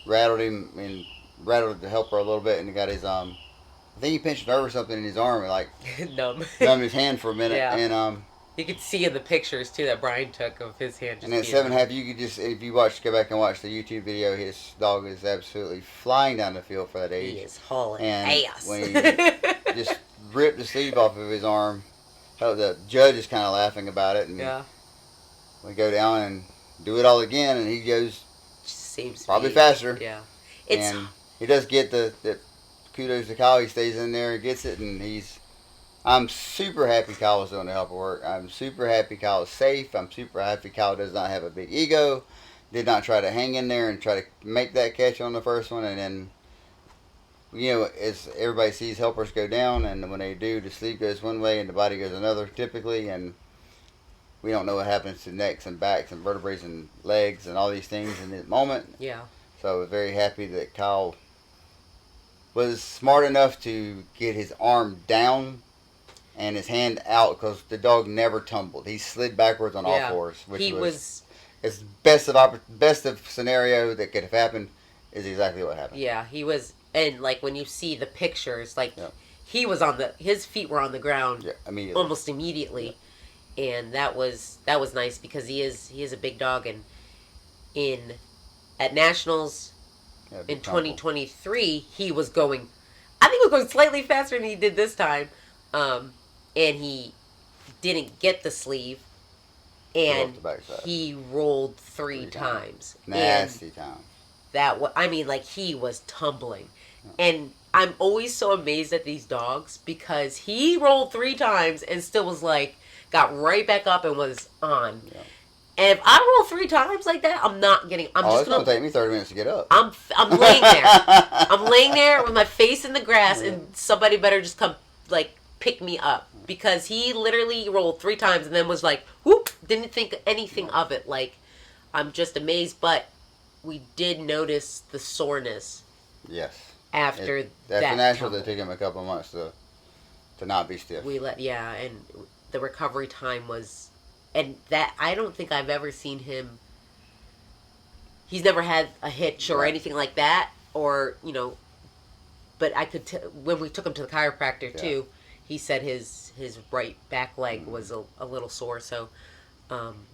rattled him and rattled the helper a little bit, and he got his, I think he pinched a nerve or something in his arm and numb his hand for a minute. Yeah. And you could see in the pictures too that Brian took of his hand. And at 7.5, you could just, if you go back and watch the YouTube video, his dog is absolutely flying down the field for that age. He is hauling ass. When he just ripped the sleeve off of his arm, the judge is kind of laughing about it, and we go down and do it all again, and he goes probably faster. Yeah, and he does get the kudos to Kyle. He stays in there and gets it, and I'm super happy Kyle was doing the helper work. I'm super happy Kyle is safe. I'm super happy Kyle does not have a big ego. Did not try to hang in there and try to make that catch on the first one. And then, as everybody sees helpers go down, and when they do, the sleeve goes one way and the body goes another typically. And we don't know what happens to necks and backs and vertebrae and legs and all these things in this moment. Yeah. So I was very happy that Kyle was smart enough to get his arm down and his hand out because the dog never tumbled. He slid backwards on all fours, which was best of scenario that could have happened is exactly what happened. Yeah, he was, and when you see the pictures, he was his feet were on the ground almost immediately, and that was nice because he is a big dog, and at Nationals in 2023 he was going, I think he was going slightly faster than he did this time. And he didn't get the sleeve, and he rolled three times. Nasty time. He was tumbling. Yeah. And I'm always so amazed at these dogs because he rolled 3 times and still was got right back up and was on. Yeah. And if I roll 3 times like that, I'm not getting. I'm just it's gonna take me 30 minutes to get up. I'm laying there. I'm laying there with my face in the grass, and somebody better just come like pick me up, because he literally rolled 3 times and then was like, whoop, didn't think anything of it. Like, I'm just amazed, but we did notice the soreness. Yes. After that's that natural. tumble. They took him a couple of months to not be stiff. And the recovery time was, and that I don't think I've ever seen him. He's never had a hitch or anything like that, or but I could when we took him to the chiropractor too, he said his right back leg was a little sore. So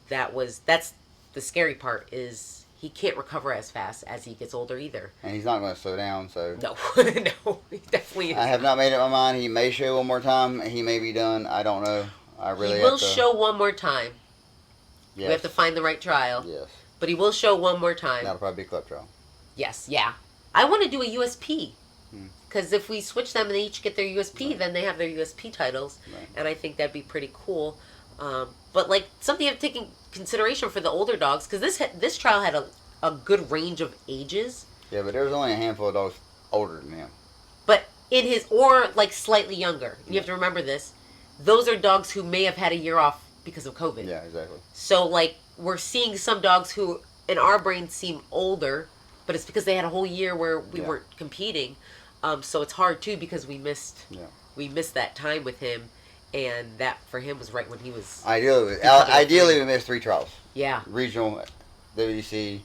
that's the scary part, is he can't recover as fast as he gets older either. And he's not going to slow down, so... No, no, he definitely is. I have not made up my mind. He may show one more time. He may be done. I don't know. I really He will show one more time. Yes. We have to find the right trial. Yes. But he will show one more time. That'll probably be a club trial. Yes, yeah. I want to do a USP. Because if we switch them and they each get their USP, then they have their USP titles. Right. And I think that'd be pretty cool. But like something I've taken consideration for the older dogs, because this trial had a good range of ages. Yeah, but there was only a handful of dogs older than him. But or like slightly younger. You have to remember this. Those are dogs who may have had a year off because of COVID. Yeah, exactly. So like we're seeing some dogs who in our brains seem older, but it's because they had a whole year where we weren't competing. So it's hard too, because we missed that time with him, and that for him was right when he was ideally we missed 3 trials. Yeah. Regional, WC,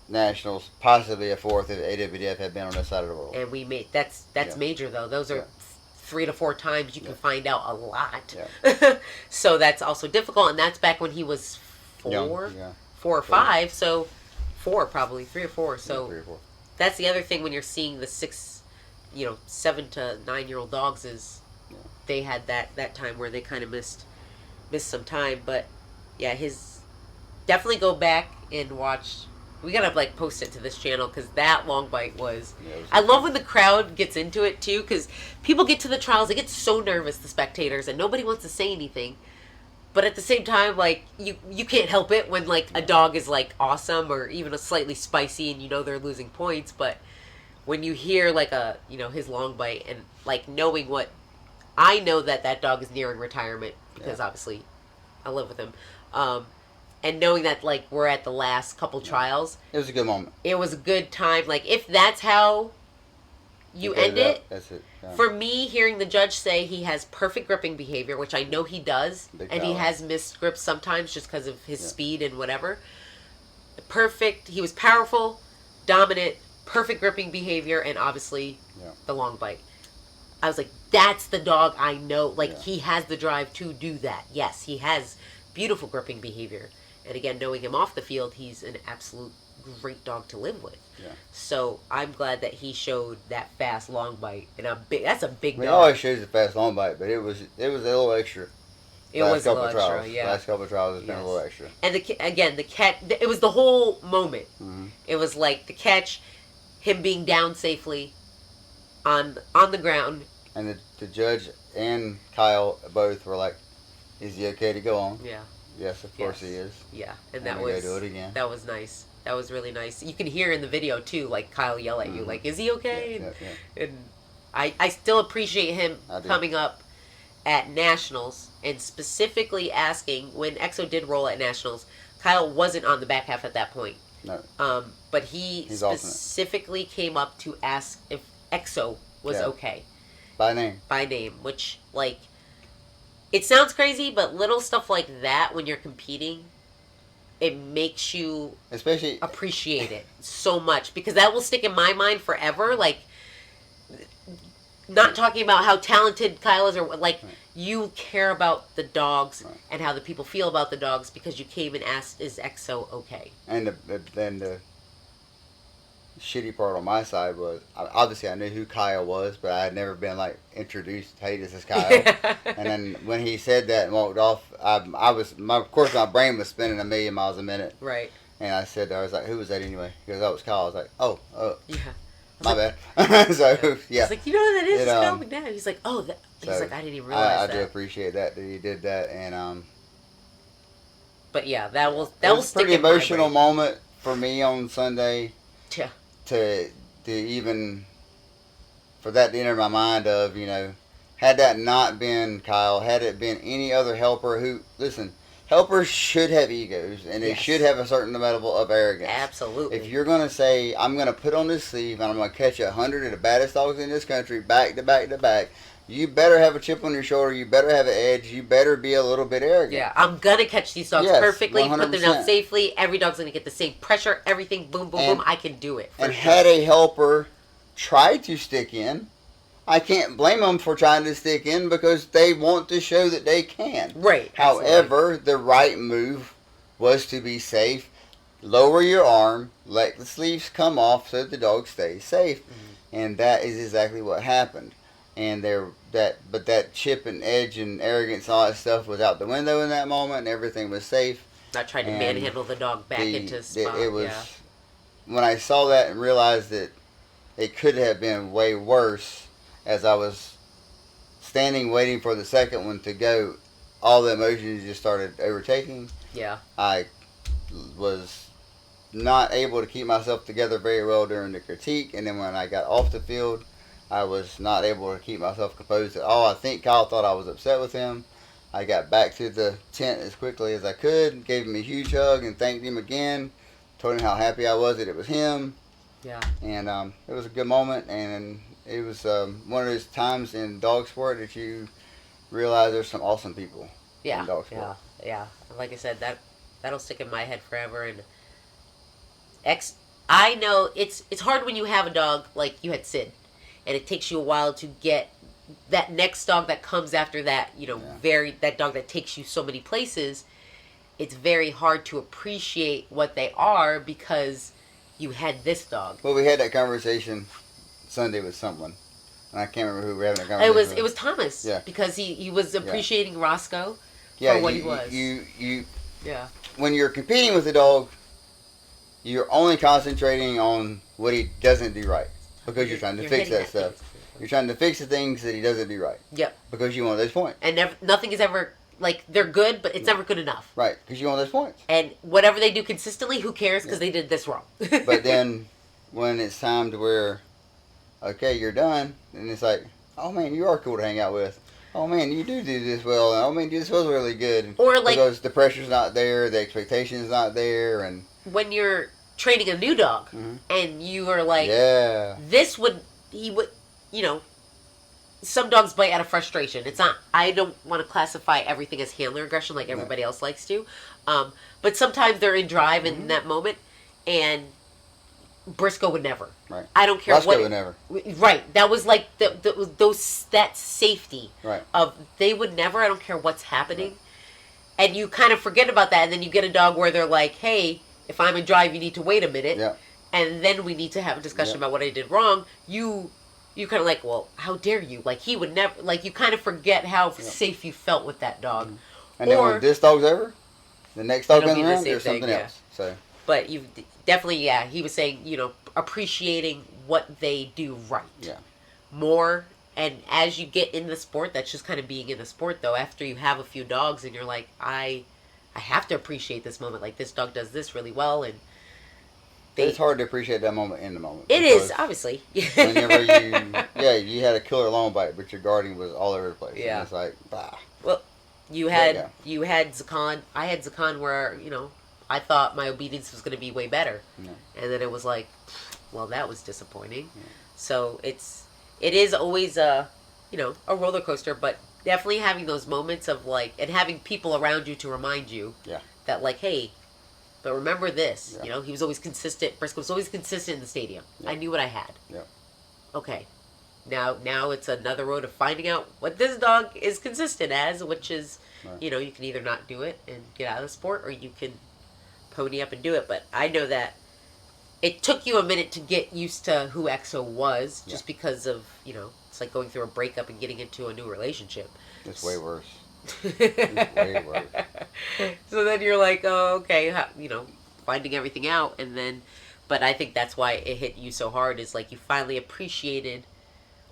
nationals, possibly a 4th if AWDF had been on this side of the world. And we made that's major though. Those are 3 to 4 times you can find out a lot. Yeah. So that's also difficult, and that's back when he was 4 or 5. So 4 probably 3 or 4. So 3 or 4. That's the other thing when you're seeing the 7 to 9-year-old dogs, is they had that time where they kind of missed some time. But yeah, definitely go back and watch. We gotta like post it to this channel, because that long bite was. I love when the crowd gets into it too, because people get to the trials, they get so nervous, the spectators, and nobody wants to say anything. But at the same time, like you can't help it when like a dog is like awesome or even a slightly spicy, and they're losing points. But when you hear like his long bite, and like knowing what I know, that dog is nearing retirement, because obviously I live with him. And knowing that, like, we're at the last couple trials. It was a good moment. It was a good time. Like, if that's how you end it. That's it. Yeah. For me, hearing the judge say he has perfect gripping behavior, which I know he does. And he has missed grips sometimes just because of his speed and whatever. Perfect. He was powerful, dominant, perfect gripping behavior, and obviously the long bite. I was like, that's the dog I know. Like, he has the drive to do that. Yes, he has beautiful gripping behavior. And again, knowing him off the field, he's an absolute great dog to live with. Yeah. So I'm glad that he showed that fast long bite, and that's a big dog. He always shows the fast long bite, but it was a little extra. It was a little extra, yeah. Last couple of trials has been a little extra. And the catch, it was the whole moment. Mm-hmm. It was like the catch, him being down safely on the ground. And the judge and Kyle both were like, "Is he okay to go on?" Yeah. Yes, of course he is. Yeah, and that was do it again. That was nice. That was really nice. You can hear in the video too, like Kyle yell at you, like, "Is he okay?" And I still appreciate him coming up at nationals and specifically asking when EXO did roll at nationals. Kyle wasn't on the back half at that point. No. But he's specifically came up to ask if EXO was okay. By name, which like. It sounds crazy, but little stuff like that when you're competing, it makes you especially appreciate it so much, because that will stick in my mind forever. Like, not talking about how talented Kyle is, or like you care about the dogs and how the people feel about the dogs because you came and asked, "Is EXO okay?" And then the shitty part on my side was, obviously I knew who Kyle was, but I had never been like introduced, "Hey, this is Kyle." And then when he said that and walked off, of course my brain was spinning 1,000,000 miles a minute. Right. And I was like, "Who was that anyway?" Because that was Kyle. I was like, "Oh, yeah, my bad." So yeah, he's like, "You know who that is? It's Kyle McNabb." He's like, "Oh, he's like, I didn't even realize that." I do appreciate that he did that, and But yeah, that will It was a stick pretty in my emotional brain. moment for me on Sunday Yeah. to even for that to enter my mind of, had that not been Kyle, had it been any other helper who, listen, helpers should have egos and they should Yes. have a certain level of arrogance. If Absolutely. you're going to say, I'm going to put on this sleeve and I'm going to catch 100 of the baddest dogs in this country back to back to back, you better have a chip on your shoulder. You better have an edge. You better be a little bit arrogant. Yeah, I'm gonna catch these dogs Yes, perfectly, put them out 100%. safely. Every dog's gonna get the same pressure, everything, boom, boom, And- boom. I can do it. For And sure. had a helper try to stick in, I can't blame them for trying to stick in because they want to show that they can. Right. However, the right move was to be safe. Lower your arm, let the sleeves come off so the dog stays safe, and that is exactly what happened. And that chip and edge and arrogance and all that stuff was out the window in that moment, and everything was safe. Not trying to And manhandle the dog back into a spot. It was yeah. when I saw that and realized that it could have been way worse. As I was standing waiting for the second one to go, all the emotions just started overtaking. Yeah. I was not able to keep myself together very well during the critique, and then when I got off the field, I was not able to keep myself composed at all. I think Kyle thought I was upset with him. I got back to the tent as quickly as I could, gave him a huge hug, and thanked him again. Told him how happy I was that it was him. Yeah. And it was a good moment, and it was one of those times in dog sport that you realize there's some awesome people Yeah. in dog sport. Yeah. Like I said, that'll stick in my head forever. And I know it's hard when you have a dog like you had Sid, and it takes you a while to get that next dog that comes after that. That dog that takes you so many places. It's very hard to appreciate what they are because you had this dog. Well, we had that conversation Sunday with someone, and I can't remember who we were having a conversation with. It was Thomas. Yeah. Because he was appreciating Roscoe Yeah, for what he was. You Yeah. when you're competing with a dog, you're only concentrating on what he doesn't do right because you're trying to fix hitting that stuff. You're trying to fix the things that he doesn't do right. Yep. Because you want those points. And nothing is ever like they're good, but it's never good enough. Right, because you want those points. And whatever they do consistently, who cares? Because they did this wrong. But then when it's time to where, okay, you're done, and it's like, oh man, you are cool to hang out with. Oh man, you do this well. And, oh man, this was really good. Or like because the pressure's not there, the expectation's not there, and when you're training a new dog, and you are like, this would some dogs bite out of frustration. It's not. I don't want to classify everything as handler aggression like everybody else likes to, but sometimes they're in drive in that moment, and Briscoe would never. Right. I don't care Roscoe what. would never. Right. That was like that safety. Right. Of they would never. I don't care what's happening, and you kind of forget about that, and then you get a dog where they're like, hey, if I'm in drive, you need to wait a minute, and then we need to have a discussion about what I did wrong. You kind of like, well, how dare you? Like, he would never, like, you kind of forget how safe you felt with that dog. And then when this dog's over, the next dog comes be the around, same there's thing, something else. So, but you definitely, he was saying, appreciating what they do right. Yeah. More, and as you get in the sport, that's just kind of being in the sport, though. After you have a few dogs and you're like, I have to appreciate this moment. Like, this dog does this really well, and it's hard to appreciate that moment in the moment. It is, obviously. Whenever you had a killer long bite, but your guarding was all over the place. Yeah. And it's like, bah. Well, you had Zakan. I had Zakan where, I thought my obedience was going to be way better. Yeah. And then it was like, well, that was disappointing. Yeah. So it is always a roller coaster, but definitely having those moments of like, and having people around you to remind you that like, hey, but remember this, he was always consistent. Briscoe was always consistent in the stadium. Yeah. I knew what I had. Yeah. Okay. Now it's another road of finding out what this dog is consistent as, which is, you can either not do it and get out of the sport, or you can pony up and do it. But I know that it took you a minute to get used to who EXO was, just because of, it's like going through a breakup and getting into a new relationship. It's way worse. It's way worse. So then you're like, oh, okay, finding everything out, and then, but I think that's why it hit you so hard, is like you finally appreciated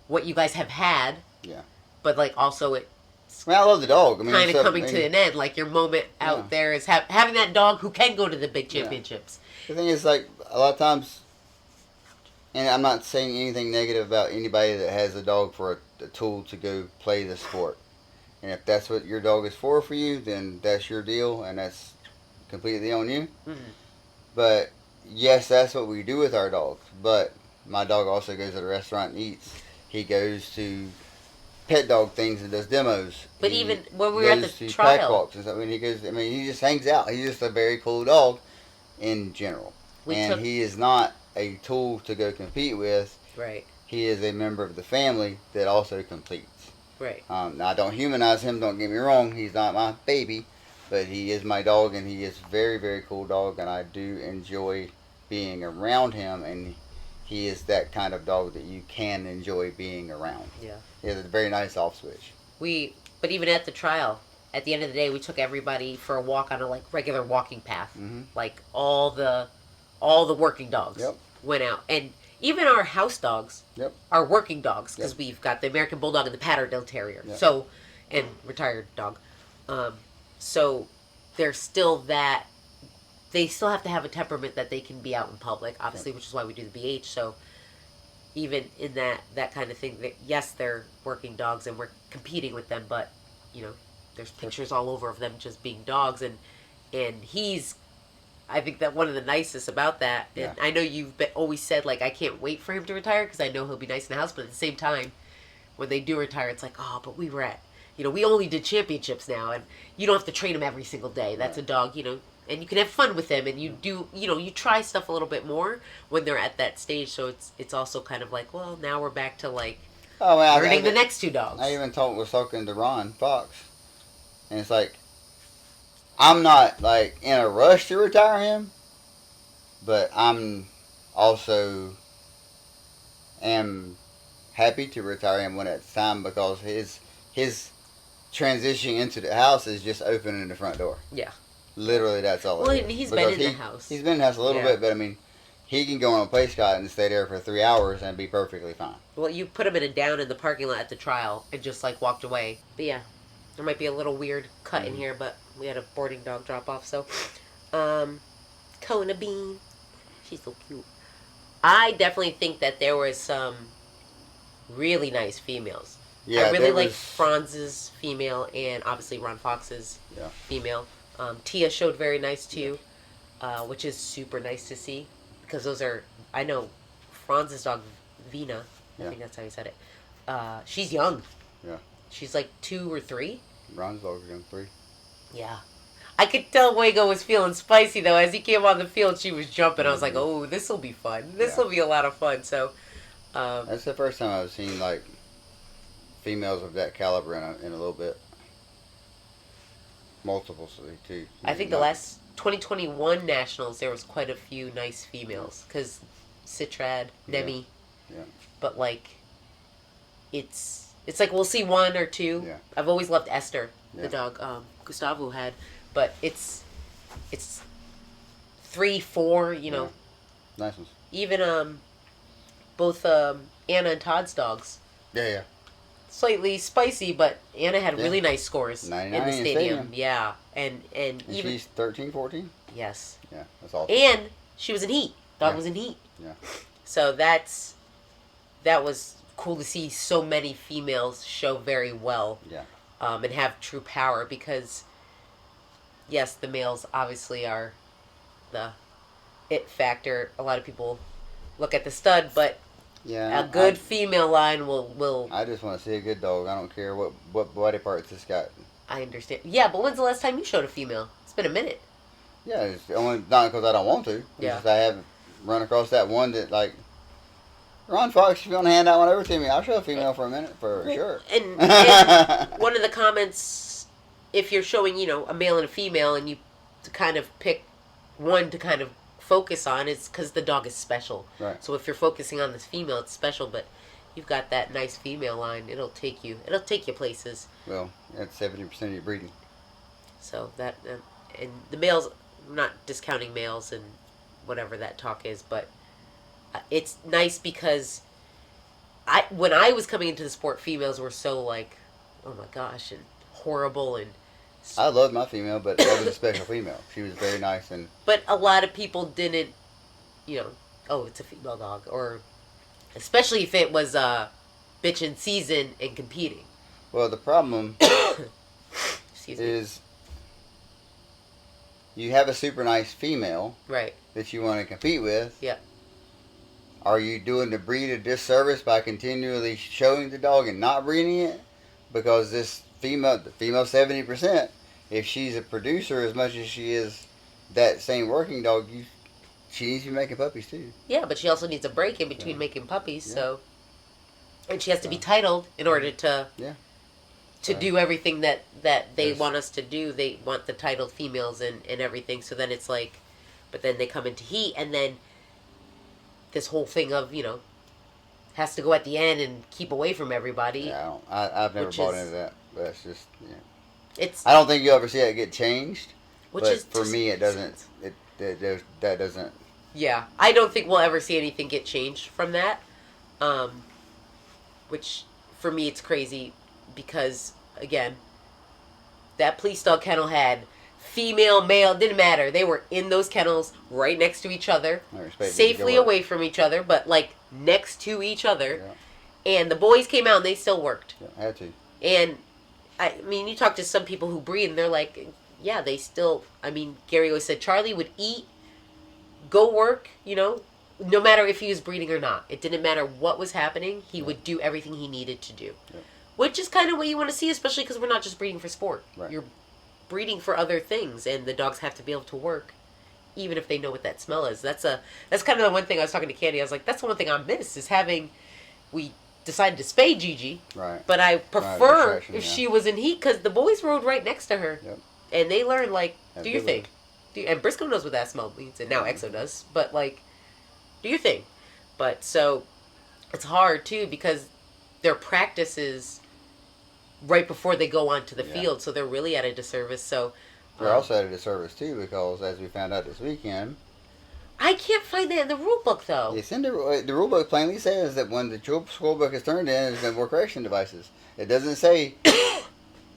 what you guys have had. Yeah. But like also I love the dog. I mean, kind it's of up- coming I to mean, an end. Like your moment Yeah. out there is having that dog who can go to the big Yeah. championships. the thing is, like, a lot of times, and I'm not saying anything negative about anybody that has a dog for a tool to go play the sport. And if that's what your dog is for you, then that's your deal, and that's completely on you. Mm-hmm. But yes, that's what we do with our dogs. But my dog also goes to the restaurant and eats. He goes to pet dog things and does demos. But He even when we were at goes the to pack trial, walks and stuff. I mean, he goes. I mean, he just hangs out. He's just a very cool dog in general, we and took he is not a tool to go compete with. right, He is a member of the family that also competes. right. Now, I don't humanize him. Don't get me wrong. He's not my baby, but he is my dog, and he is very, very cool dog, and I do enjoy being around him, and he is that kind of dog that you can enjoy being around. Yeah. He has a very nice off switch. But even at the trial, at the end of the day, we took everybody for a walk on a like regular walking path. Mm-hmm. Like all the working dogs Yep. went out, and even our house dogs Yep. are working dogs because Yep. we've got the American Bulldog and the Patterdale Terrier. Yep. So, and retired dog. So there's still that. They still have to have a temperament that they can be out in public, obviously, which is why we do the BH. So even in that kind of thing, that yes, they're working dogs and we're competing with them, but you know, there's pictures all over of them just being dogs, and he's. I think that one of the nicest about that, and Yeah. I know you've always said like I can't wait for him to retire because I know he'll be nice in the house, but at the same time, when they do retire, it's like but we were at, we only did championships now, and you don't have to train him every single day. That's a dog, and you can have fun with him, and you do, you try stuff a little bit more when they're at that stage. So it's also kind of like, well, now we're back to like learning the next two dogs. I even was talking to Ron Fox, and it's like, I'm not like in a rush to retire him, but I'm also am happy to retire him when it's time, because his transition into the house is just opening the front door. Yeah. Literally, that's all. Well, it is. he's Because been in the house. He's been in the house a little bit, but I mean, he can go on a play Scott and stay there for 3 hours and be perfectly fine. Well, you put him in a down in the parking lot at the trial and just like walked away. But yeah, there might be a little weird cut in here, but we had a boarding dog drop off. So, Kona Bean, she's so cute. I definitely think that there was some really nice females. Yeah, I really there like was- Franz's female and obviously Ron Fox's Yeah. female. Tia showed very nice too, which is super nice to see because those are, I know Franz's dog Vina, I Yeah. think that's how you said it. She's young. Yeah. She's like 2 or 3. Ron's dog's young 3. Yeah. I could tell Wago was feeling spicy though. As he came on the field, she was jumping. I was like, oh, this will be fun. This will be a lot of fun. So, That's the first time I've seen like females of that caliber in a little bit. Multiple too. I think the last 2021 Nationals, there was quite a few nice females. Because Citrad, Nemi. Yeah. But like, it's like we'll see 1 or 2. Yeah. I've always loved Esther, Yeah. the dog Gustavo had. But it's 3, 4, Yeah. Nice ones. even both Anna and Todd's dogs. Yeah. Slightly spicy, but Anna had Yeah. really nice scores in 99 the in stadium. stadium. Yeah, and And even she's 13, 14? yes, Yeah, that's awesome. and she was in heat. Dog Yeah. was in heat. Yeah. So that was cool to see so many females show very well. Yeah. And have true power because, yes, the males obviously are the it factor. A lot of people look at the stud, but Yeah. a good female line will. I just want to see a good dog. I don't care what body parts it's got. I understand. Yeah, but when's the last time you showed a female? It's been a minute. Yeah, it's only not because I don't want to. It's Yeah. just I haven't run across that one that like. Ron Fox, if you want to hand that one over to me, I'll show a female for a minute for sure. And one of the comments, if you're showing, a male and a female, and you to kind of pick one to kind of focus on, it's because the dog is special. Right. So if you're focusing on this female, it's special, but you've got that nice female line, it'll take you places. Well, that's 70% of your breeding. So that, and the males, I'm not discounting males and whatever that talk is, but it's nice because when I was coming into the sport, females were so like, oh my gosh, and horrible and. I loved my female, but that was a special female. She was very nice and. But a lot of people didn't, oh, it's a female dog, or especially if it was bitch in season and competing. Well, the problem Excuse me. is you have a super nice female Right. that you want to compete with. Yeah. Are you doing the breed a disservice by continually showing the dog and not breeding it? Because the female 70%, if she's a producer as much as she is that same working dog, she needs to be making puppies too. Yeah, but she also needs a break in between making puppies, Yeah. so. And she has to be titled in order to. Yeah. To Right. do everything that they Yes. want us to do. They want the titled females and everything. So then it's like, but then they come into heat, and then this whole thing of has to go at the end and keep away from everybody. Yeah, I've never Which bought is- into that. But that's just It's I don't think you'll ever see it get changed. which But is for just- me, it doesn't. That doesn't. Yeah, I don't think we'll ever see anything get changed from that. Which for me it's crazy because again, that police dog kennel had female, male, didn't matter. They were in those kennels right next to each other, I respect safely it. Go away from each other, but like next to each other. Yeah. And the boys came out and they still worked. Yeah, had to. And I mean, you talk to some people who breed and they're like, yeah, they still. I mean, Gary always said Charlie would eat, go work, no matter if he was breeding or not. It didn't matter what was happening. He would do everything he needed to do. Yep. Which is kind of what you want to see, especially because we're not just breeding for sport. Right. You're breeding for other things, and the dogs have to be able to work, even if they know what that smell is. That's kind of the one thing I was talking to Candy. I was like, that's the one thing I miss is having. We decided to spay Gigi, Right. but I prefer distraction, if yeah. she was in heat because the boys rode right next to her, Yep. and they learned like, Have do your good thing. luck. And Briscoe knows what that smell means, and now Exo does. But like, do your thing. But so, it's hard too because their practice is right before they go onto the Yeah. field, so they're really at a disservice. So, We're also at a disservice too because, as we found out this weekend, I can't find that in the rule book though. it's in the rule book plainly says that when the school book is turned in, there's going to be more correction devices. It doesn't say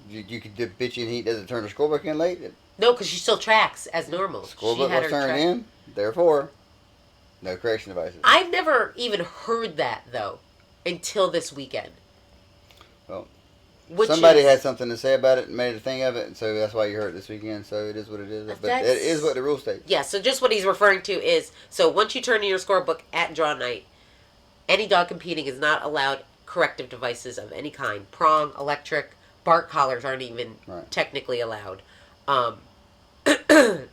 you could the bitch in heat doesn't turn the school book in late. No, because she still tracks as normal. School She book had was her turned track- in, therefore, no correction devices. I've never even heard that though until this weekend. Well, Which somebody is, had something to say about it and made a thing of it, and so that's why you heard it this weekend. So it is what it is. But That's- it is what the rule states. Yeah, so just what he's referring to is, so once you turn in your scorebook at draw night, any dog competing is not allowed corrective devices of any kind. Prong, electric, bark collars aren't even Right. technically allowed.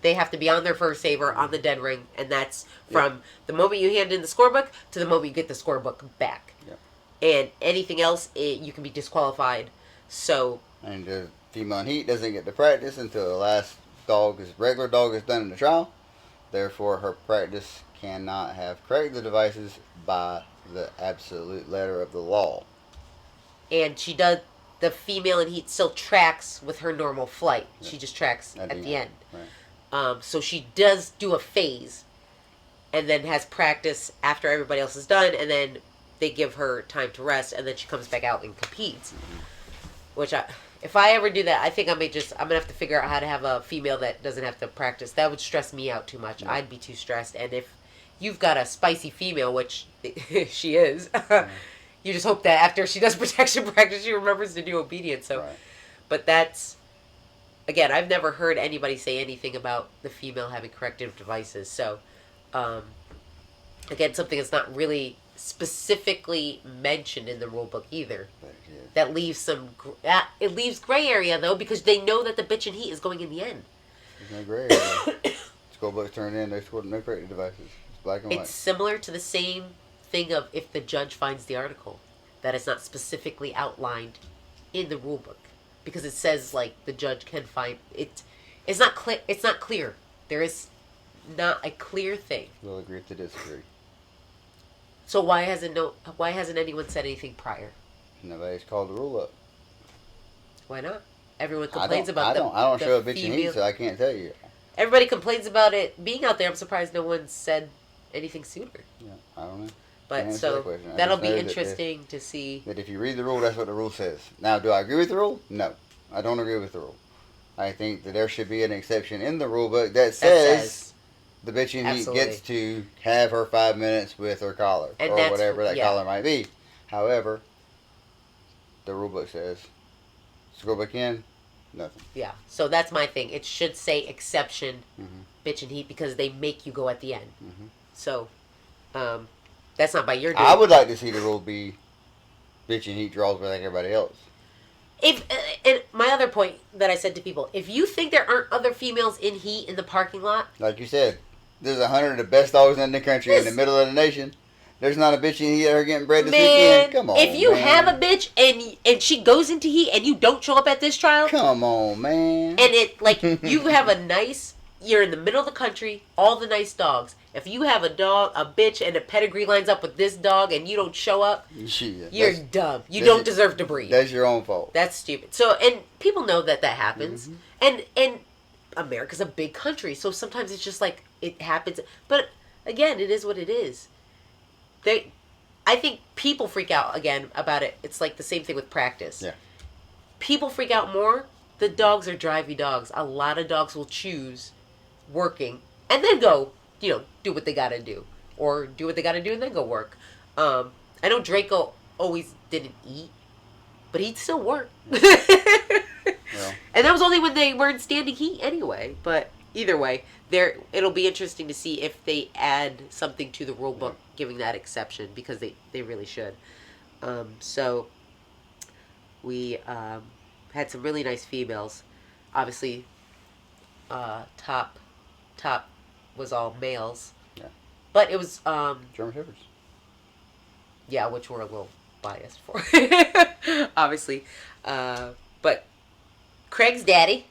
They have to be on their first saver, on the dead ring, and that's from the moment you hand in the scorebook to the moment you get the scorebook back. Yep. And anything else, you can be disqualified. So, And the female in heat doesn't get to practice until the last regular dog is done in the trial. Therefore, her practice cannot have corrective devices by the absolute letter of the law. and the female in heat still tracks with her normal flight. She just tracks at the end. Right. So she does do a phase and then has practice after everybody else is done, and then they give her time to rest, and then she comes back out and competes. Which, if I ever do that, I think I'm going to have to figure out how to have a female that doesn't have to practice. That would stress me out too much. Yeah. I'd be too stressed. And if you've got a spicy female, which she is, you just hope that after she does protection practice, she remembers to do obedience. So, Right. but that's, again, I've never heard anybody say anything about the female having corrective devices. So, again, something that's not really specifically mentioned in the rule book either. But, yeah. That leaves it leaves gray area though, because they know that the bitch in heat is going in the end. There's no gray area. School books turned in, no corrective devices. It's black and white. It's similar to the same thing of if the judge finds the article that is not specifically outlined in the rule book, because it says like the judge can find it. It's not clear. It's not clear. There is not a clear thing. We'll agree to disagree. So why hasn't anyone said anything prior? Nobody's called the rule up. Why not? Everyone complains about I don't the show a bitch in female- heat, so I can't tell you. Everybody complains about it being out there. I'm surprised no one said anything sooner. Yeah, I don't know. Can't But answer so that question. I that'll just be know that interesting to see. That if you read the rule, that's what the rule says. Now, do I agree with the rule? No. I don't agree with the rule. I think that there should be an exception in the rule book that That says says the bitch in heat absolutely. gets to have her 5 minutes with her collar And or that's whatever that yeah. collar might be. However, the rule book says scroll back in, nothing. Yeah. So that's my thing. It should say exception, Mm-hmm. bitch and heat, because they make you go at the end. Mm-hmm. So, that's not by your doing. I would like to see the rule be bitch and heat draws like everybody else. If and my other point that I said to people, if you think there aren't other females in heat in the parking lot, Like you said, there's 100 of the best dogs in the country in the This- middle of the nation. There's not a bitch in heat that are getting bred this man, weekend. Come on, if you man. have a bitch and she goes into heat and you don't show up at this trial, Come on, man. and it like you have a nice, you're in the middle of the country, all the nice dogs. If you have a dog, a bitch, and a pedigree lines up with this dog and you don't show up, Shit, you're that's- dumb. You that's don't your- deserve to breed. That's your own fault. That's stupid. So, and people know that happens. And America's a big country, so sometimes it's just like it happens. But again, it is what it is. I think people freak out again about it. It's like the same thing with practice. Yeah. People freak out more. The dogs are drivey dogs. A lot of dogs will choose working and then go, do what they got to do, or do what they got to do and then go work. I know Draco always didn't eat, but he'd still work. Well, And that was only when they weren't standing heat anyway. But either way, it'll be interesting to see if they add something to the rule book giving that exception, because they really should. So we had some really nice females. Obviously, top was all males. Yeah. But it was German Shepherds. yeah, which we're a little biased for, obviously. But Craig's daddy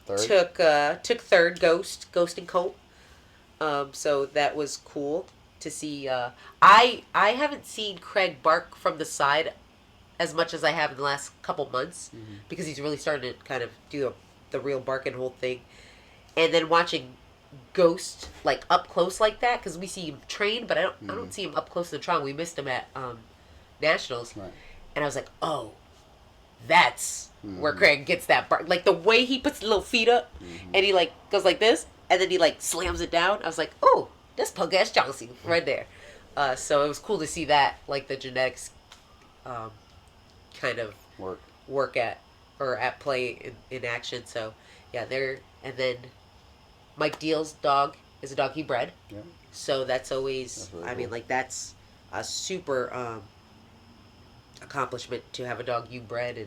Third. took third, Ghost and Colt. So that was cool to see. I haven't seen Craig bark from the side as much as I have in the last couple months, because he's really starting to kind of do the real bark and hold thing. And then watching Ghost like up close like that, because we see him train, but I don't see him up close to the trial. We missed him at Nationals, Right. and I was like, oh, that's where Craig gets that bark. Like the way he puts the little feet up, and he like goes like this, and then he like slams it down. I was like, oh, that's punk ass Chauncey right there. So it was cool to see that, like the genetics, kind of work at play in action. So yeah, and then Mike Deal's dog is a dog he bred. Yeah. So that's always, That's really I mean, cool. like that's a super accomplishment to have a dog you bred and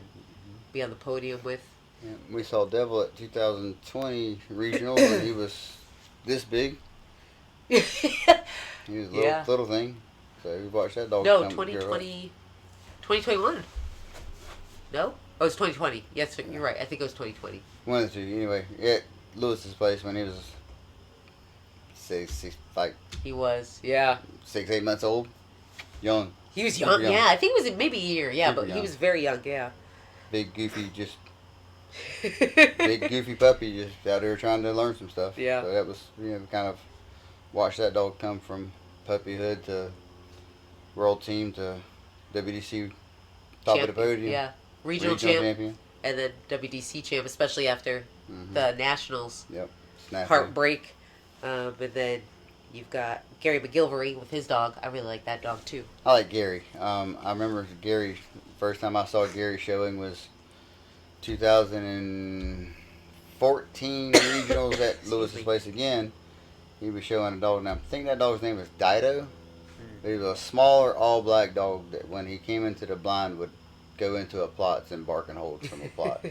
be on the podium with. Yeah. We saw Devil at 2020 regionals, and he was this big. He was a little thing. So we watched that dog. No, come 2020, 2021. No? Oh, it's 2020. Yes, you're right. I think it was 2020. One of the two. Anyway, at Lewis's place when he was like He was, yeah. 6-8 months old, young, He was Super young, young. yeah. I think it was maybe a year, yeah, Super but he young. was very young, yeah. big goofy, just big goofy puppy, just out there trying to learn some stuff. Yeah. So that was kind of watch that dog come from puppyhood to world team to WDC top of the podium. Yeah. Regional champ. And then WDC champ, especially after the Nationals. Yep. Snappy. Heartbreak. And then you've got Gary McGilvery with his dog. I really like that dog too. I like Gary. I remember Gary, first time I saw Gary showing was 2014 regionals at Lewis's place again. He was showing a dog. Now, I think that dog's name was Dido. He was a smaller all-black dog that when he came into the blind would go into a plots and bark and hold from a plots.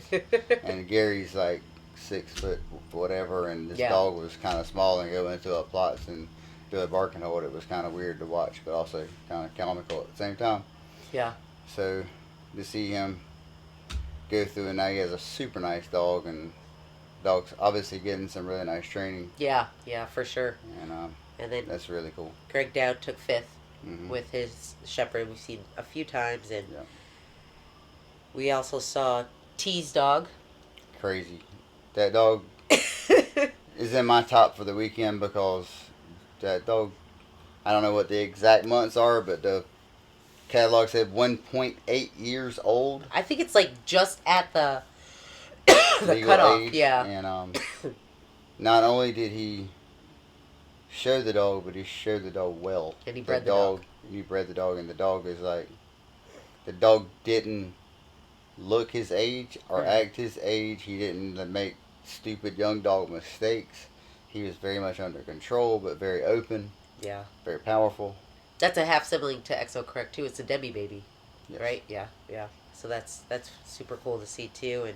And Gary's like 6 foot whatever, and this dog was kind of small and go into a plots and do a bark and hold. It was kind of weird to watch, but also kind of comical at the same time. Yeah. So to see him go through, and now he has a super nice dog, and dog's obviously getting some really nice training. Yeah, for sure. And then that's really cool. Greg Dowd took 5th Mm-hmm. with his shepherd. We've seen a few times, and Yeah. we also saw T's dog. Crazy. That dog is in my top for the weekend because that dog, I don't know what the exact months are, but the Catalog said 1.8 years old. I think it's like just at the Legal cutoff. age. Yeah. And not only did he show the dog, but he showed the dog well. And he bred the dog. He bred the dog, and the dog is like, the dog didn't look his age or act his age. He didn't make stupid young dog mistakes. He was very much under control, but very open. Yeah. Very powerful. That's a half sibling to Exo Correct too. It's a Debbie baby, Yes. right? Yeah, yeah. So that's super cool to see too,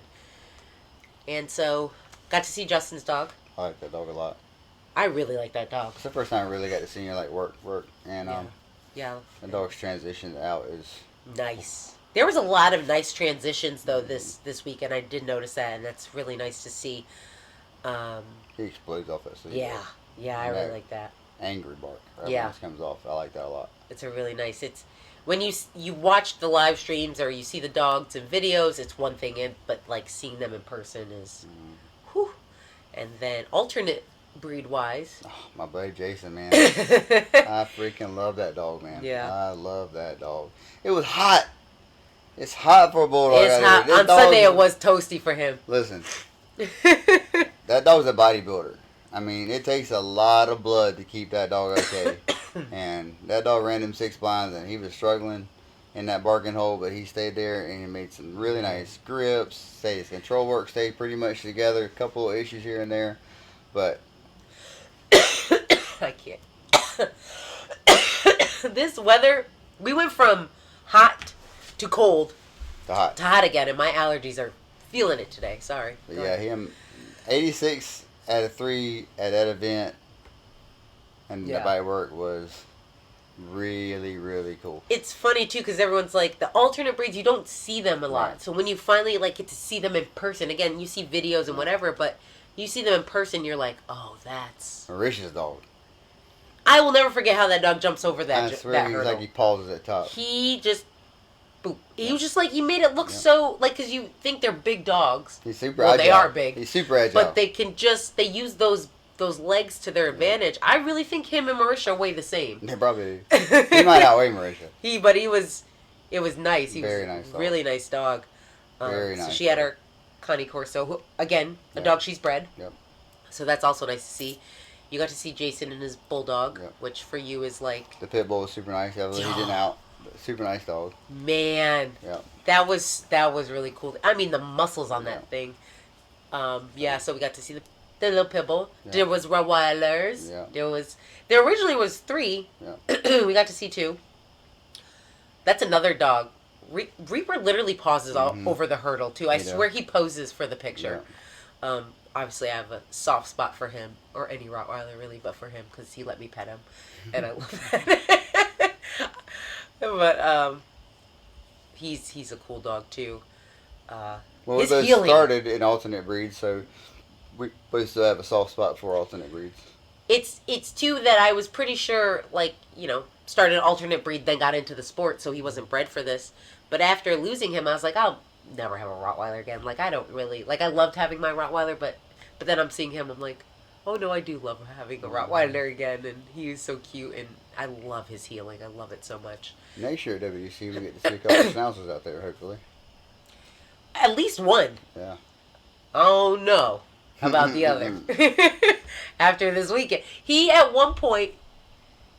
and so got to see Justin's dog. I like that dog a lot. I really like that dog. It's the first time I really got to see him like work, and Yeah. the dog's transition out is Nice. There was a lot of nice transitions though this weekend. I did notice that, and that's really nice to see. He explodes off that seat. Yeah, I And really that like that. angry bark. Right Yeah. when this comes off. I like that a lot. It's a really nice. It's when you watch the live streams or you see the dogs in videos. It's one thing, but like seeing them in person is, whew. And then alternate breed wise, Oh, my buddy Jason, man. I freaking love that dog, man. Yeah. I love that dog. It was hot. It's hot for a bulldog. it's out hot. here. This On dog- Sunday it was toasty for him. Listen, that dog's a bodybuilder. I mean, it takes a lot of blood to keep that dog okay. And that dog ran them 6 blinds, and he was struggling in that barking hole, but he stayed there and he made some really nice grips. His control work stayed pretty much together. A couple of issues here and there, but I can't. This weather, we went from hot to cold the hot. to hot again, and my allergies are feeling it today. Sorry. But Go yeah, ahead. him 86 out of 3 at that event, and Yeah. the bite work was really, really cool. It's funny too because everyone's like the alternate breeds. You don't see them a lot, Right. so when you finally like get to see them in person, again, you see videos and whatever, but you see them in person, you're like, oh, that's. Mauritius dog. I will never forget how that dog jumps over I that swear that he was hurdle. like he pauses at top. He just, boop. He was just like he made it look so like because you think they're big dogs, He's super Well, agile. they are big. He's super agile. but they use those legs to their advantage. I really think him and Marisha weigh the same. They probably do. He might outweigh Mauritius. It was nice. He Very was nice a dog. really nice dog. Very So nice she had dog. her Connie Corso, who, again, a Yep. dog she's bred. Yep. So that's also nice to see. You got to see Jason and his bulldog, Yep. which for you is like, The pit bull was super nice. He didn't out. But super nice dog. man, Yep. that was really cool. I mean, the muscles on Yeah. that thing. Yeah. So we got to see the little pit bull. Yeah. There was Rottweilers. Yeah. There originally was 3. Yeah. We got to see 2. That's another dog. Reaper literally pauses all over the hurdle too. I He does. swear he poses for the picture. Obviously, I have a soft spot for him, or any Rottweiler really, but for him because he let me pet him, and I love that. But he's a cool dog too. Well, His those healing. started in alternate breeds, so we still have a soft spot for alternate breeds. It's two that I was pretty sure started an alternate breed, then got into the sport, so he wasn't bred for this. But after losing him, I was like, I'll never have a Rottweiler again. Like, I don't really I loved having my Rottweiler, but then I'm seeing him, I'm like, oh no, I do love having a Rottweiler again, and he's so cute, and I love his healing. I love it so much. Next year at WC, we get to see a couple of schnauzers out there, hopefully. At least one. Yeah. Oh no. How about the other? After this weekend. He, at one point,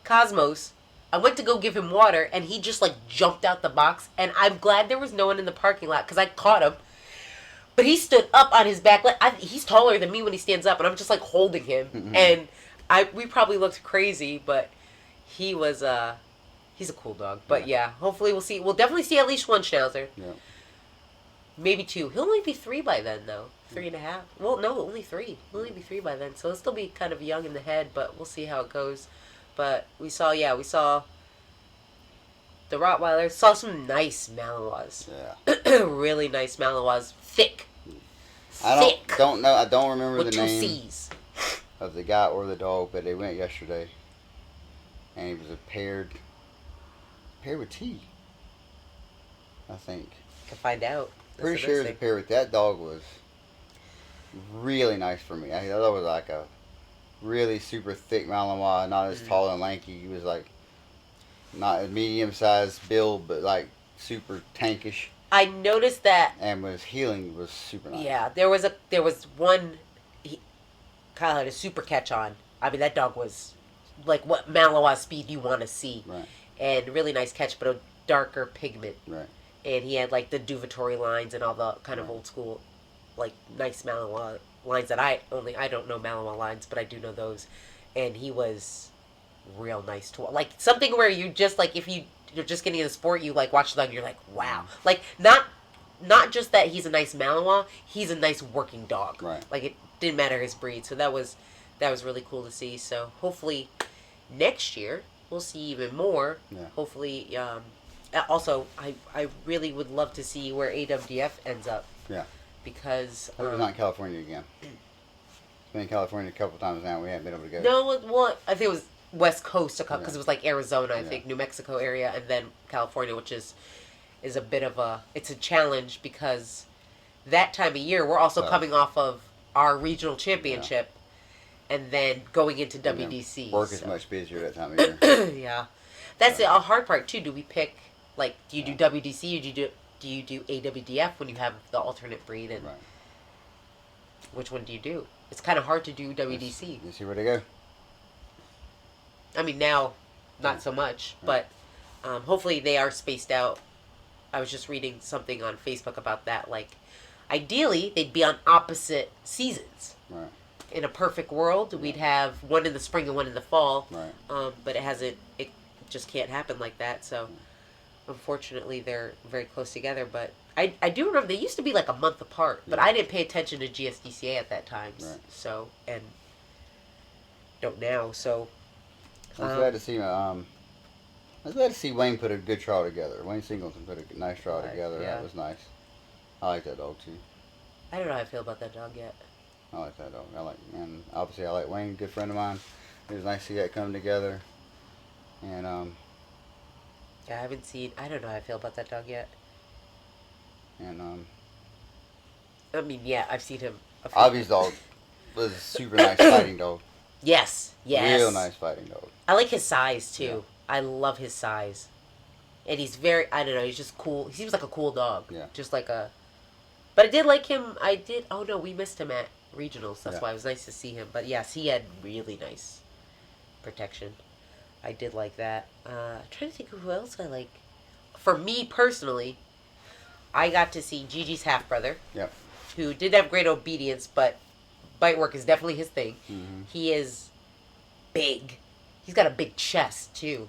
Cosmos, I went to go give him water, and he just, jumped out the box, and I'm glad there was no one in the parking lot, because I caught him. But he stood up on his back leg. He's taller than me when he stands up, and I'm just, holding him. And we probably looked crazy, but he was, he's a cool dog. But, yeah, hopefully we'll definitely see at least one Schnauzer. Yeah. Maybe 2. He'll only be 3 by then, though. 3.5. Well, no, only 3. He'll only be 3 by then. So he'll still be kind of young in the head, but we'll see how it goes. But we saw the Rottweilers. Saw some nice Malinois. Yeah. Really nice Malinois. Thick. I don't know. I don't remember With the 2 name C's. of the guy or the dog, but they went yesterday, and he was paired with T. I think. Can find out. That's Pretty the sure next the thing. pair with that dog was really nice for me. I thought it was like a really super thick Malinois, not as tall and lanky. He was like not a medium sized build, but like super tankish, I noticed that. and was healing was super nice. Yeah, there was one. Kyle had a super catch on. I mean, that dog was like what Malinois speed you want to see, Right. and really nice catch, but a darker pigment. Right. And he had like the Duvatory lines and all the kind of Right. old school, like nice Malinois lines that I don't know Malinois lines, but I do know those. And he was real nice to like something where you just like if you're just getting into the sport, you like watch the dog, and you're like wow, like not just that he's a nice Malinois, he's a nice working dog. Right. Like it didn't matter his breed, so that was really cool to see. So hopefully next year we'll see even more. Yeah. Hopefully, also I really would love to see where AWDF ends up. Yeah. Because I hope it's not in California again. It's been in California a couple times now. We haven't been able to go. no, well I think it was West Coast because Yeah. it was like Arizona, I Yeah. think New Mexico area, and then California, which is a bit of it's a challenge because that time of year we're also coming off of our regional championship. And then going into And then WDC. Work is much busier that time of year. Yeah. That's the hard part, too. Do we pick, like, do you do WDC or do you do AWDF when you have the alternate breed? And Right. which one do you do? It's kind of hard to do WDC. You see where they go. I mean, now, not so much. But hopefully they are spaced out. I was just reading something on Facebook about that. Like, ideally, they'd be on opposite seasons. Right. In a perfect world, we'd have one in the spring and one in the fall. Right. But it hasn't. It just can't happen like that. So, unfortunately, they're very close together. But I do remember they used to be like a month apart. But Yeah. I didn't pay attention to GSDCA at that time. Right. So and don't now. So I was glad to see. I was glad to see Wayne put a good trial together. Wayne Singleton put a nice trial Right, together. yeah. That was nice. I like that dog too. I don't know how I feel about that dog yet. I like that dog. And obviously I like Wayne, good friend of mine. It was nice to see that come together. And Yeah, I haven't seen. I don't know how I feel about that dog yet. and I mean, yeah, I've seen him. A few Obvious dog was a super nice fighting dog. Yes. Yes. Real nice fighting dog. I like his size too. Yeah. I love his size, and he's very. I don't know. He's just cool. He seems like a cool dog. Yeah. Just like a. But I did like him. I did. Oh no, we missed him at regionals. That's Yeah. why it was nice to see him. But yes, he had really nice protection. I did like that. I'm trying to think of who else I like. For me personally, I got to see Gigi's half brother. Yep. Who did have great obedience, but bite work is definitely his thing. Mm-hmm. He is big. He's got a big chest too.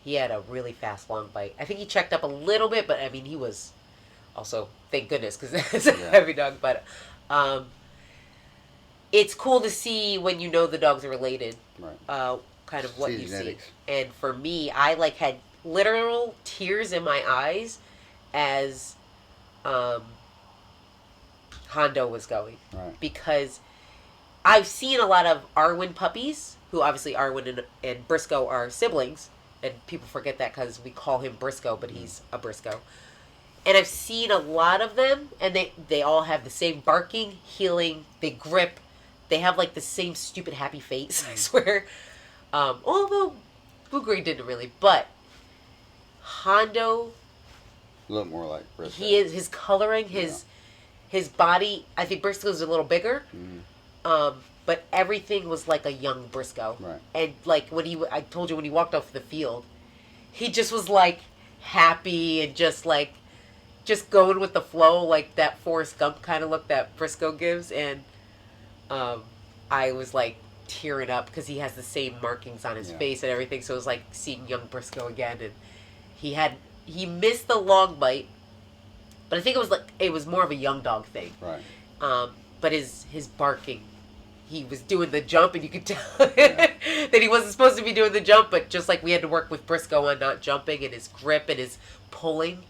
He had a really fast long bite. I think he checked up a little bit, but I mean he was also, thank goodness, because it's a heavy dog. But it's cool to see when you know the dogs are related. Right. Kind of what See you genetics. see. And for me, I like had literal tears in my eyes as Hondo was going. Right. Because I've seen a lot of Arwen puppies, who obviously Arwen and Briscoe are siblings, and people forget that because we call him Briscoe, but he's a Briscoe. And I've seen a lot of them, and they all have the same barking, heeling, they grip, they have like the same stupid happy face, I swear. Although Bouguerie didn't really, but Hondo, A little more like Briscoe. he is, his coloring, his body, I think Briscoe's a little bigger. Mm-hmm. But everything was like a young Briscoe. Right. And like I told you when he walked off the field, he just was like happy and just going with the flow, like that Forrest Gump kind of look that Briscoe gives. And I was like tearing up because he has the same markings on his face and everything. So it was like seeing young Briscoe again. And he missed the long bite, but I think it was more of a young dog thing. Right. But his barking, he was doing the jump, and you could tell that he wasn't supposed to be doing the jump, but just like we had to work with Briscoe on not jumping and his grip and his pulling,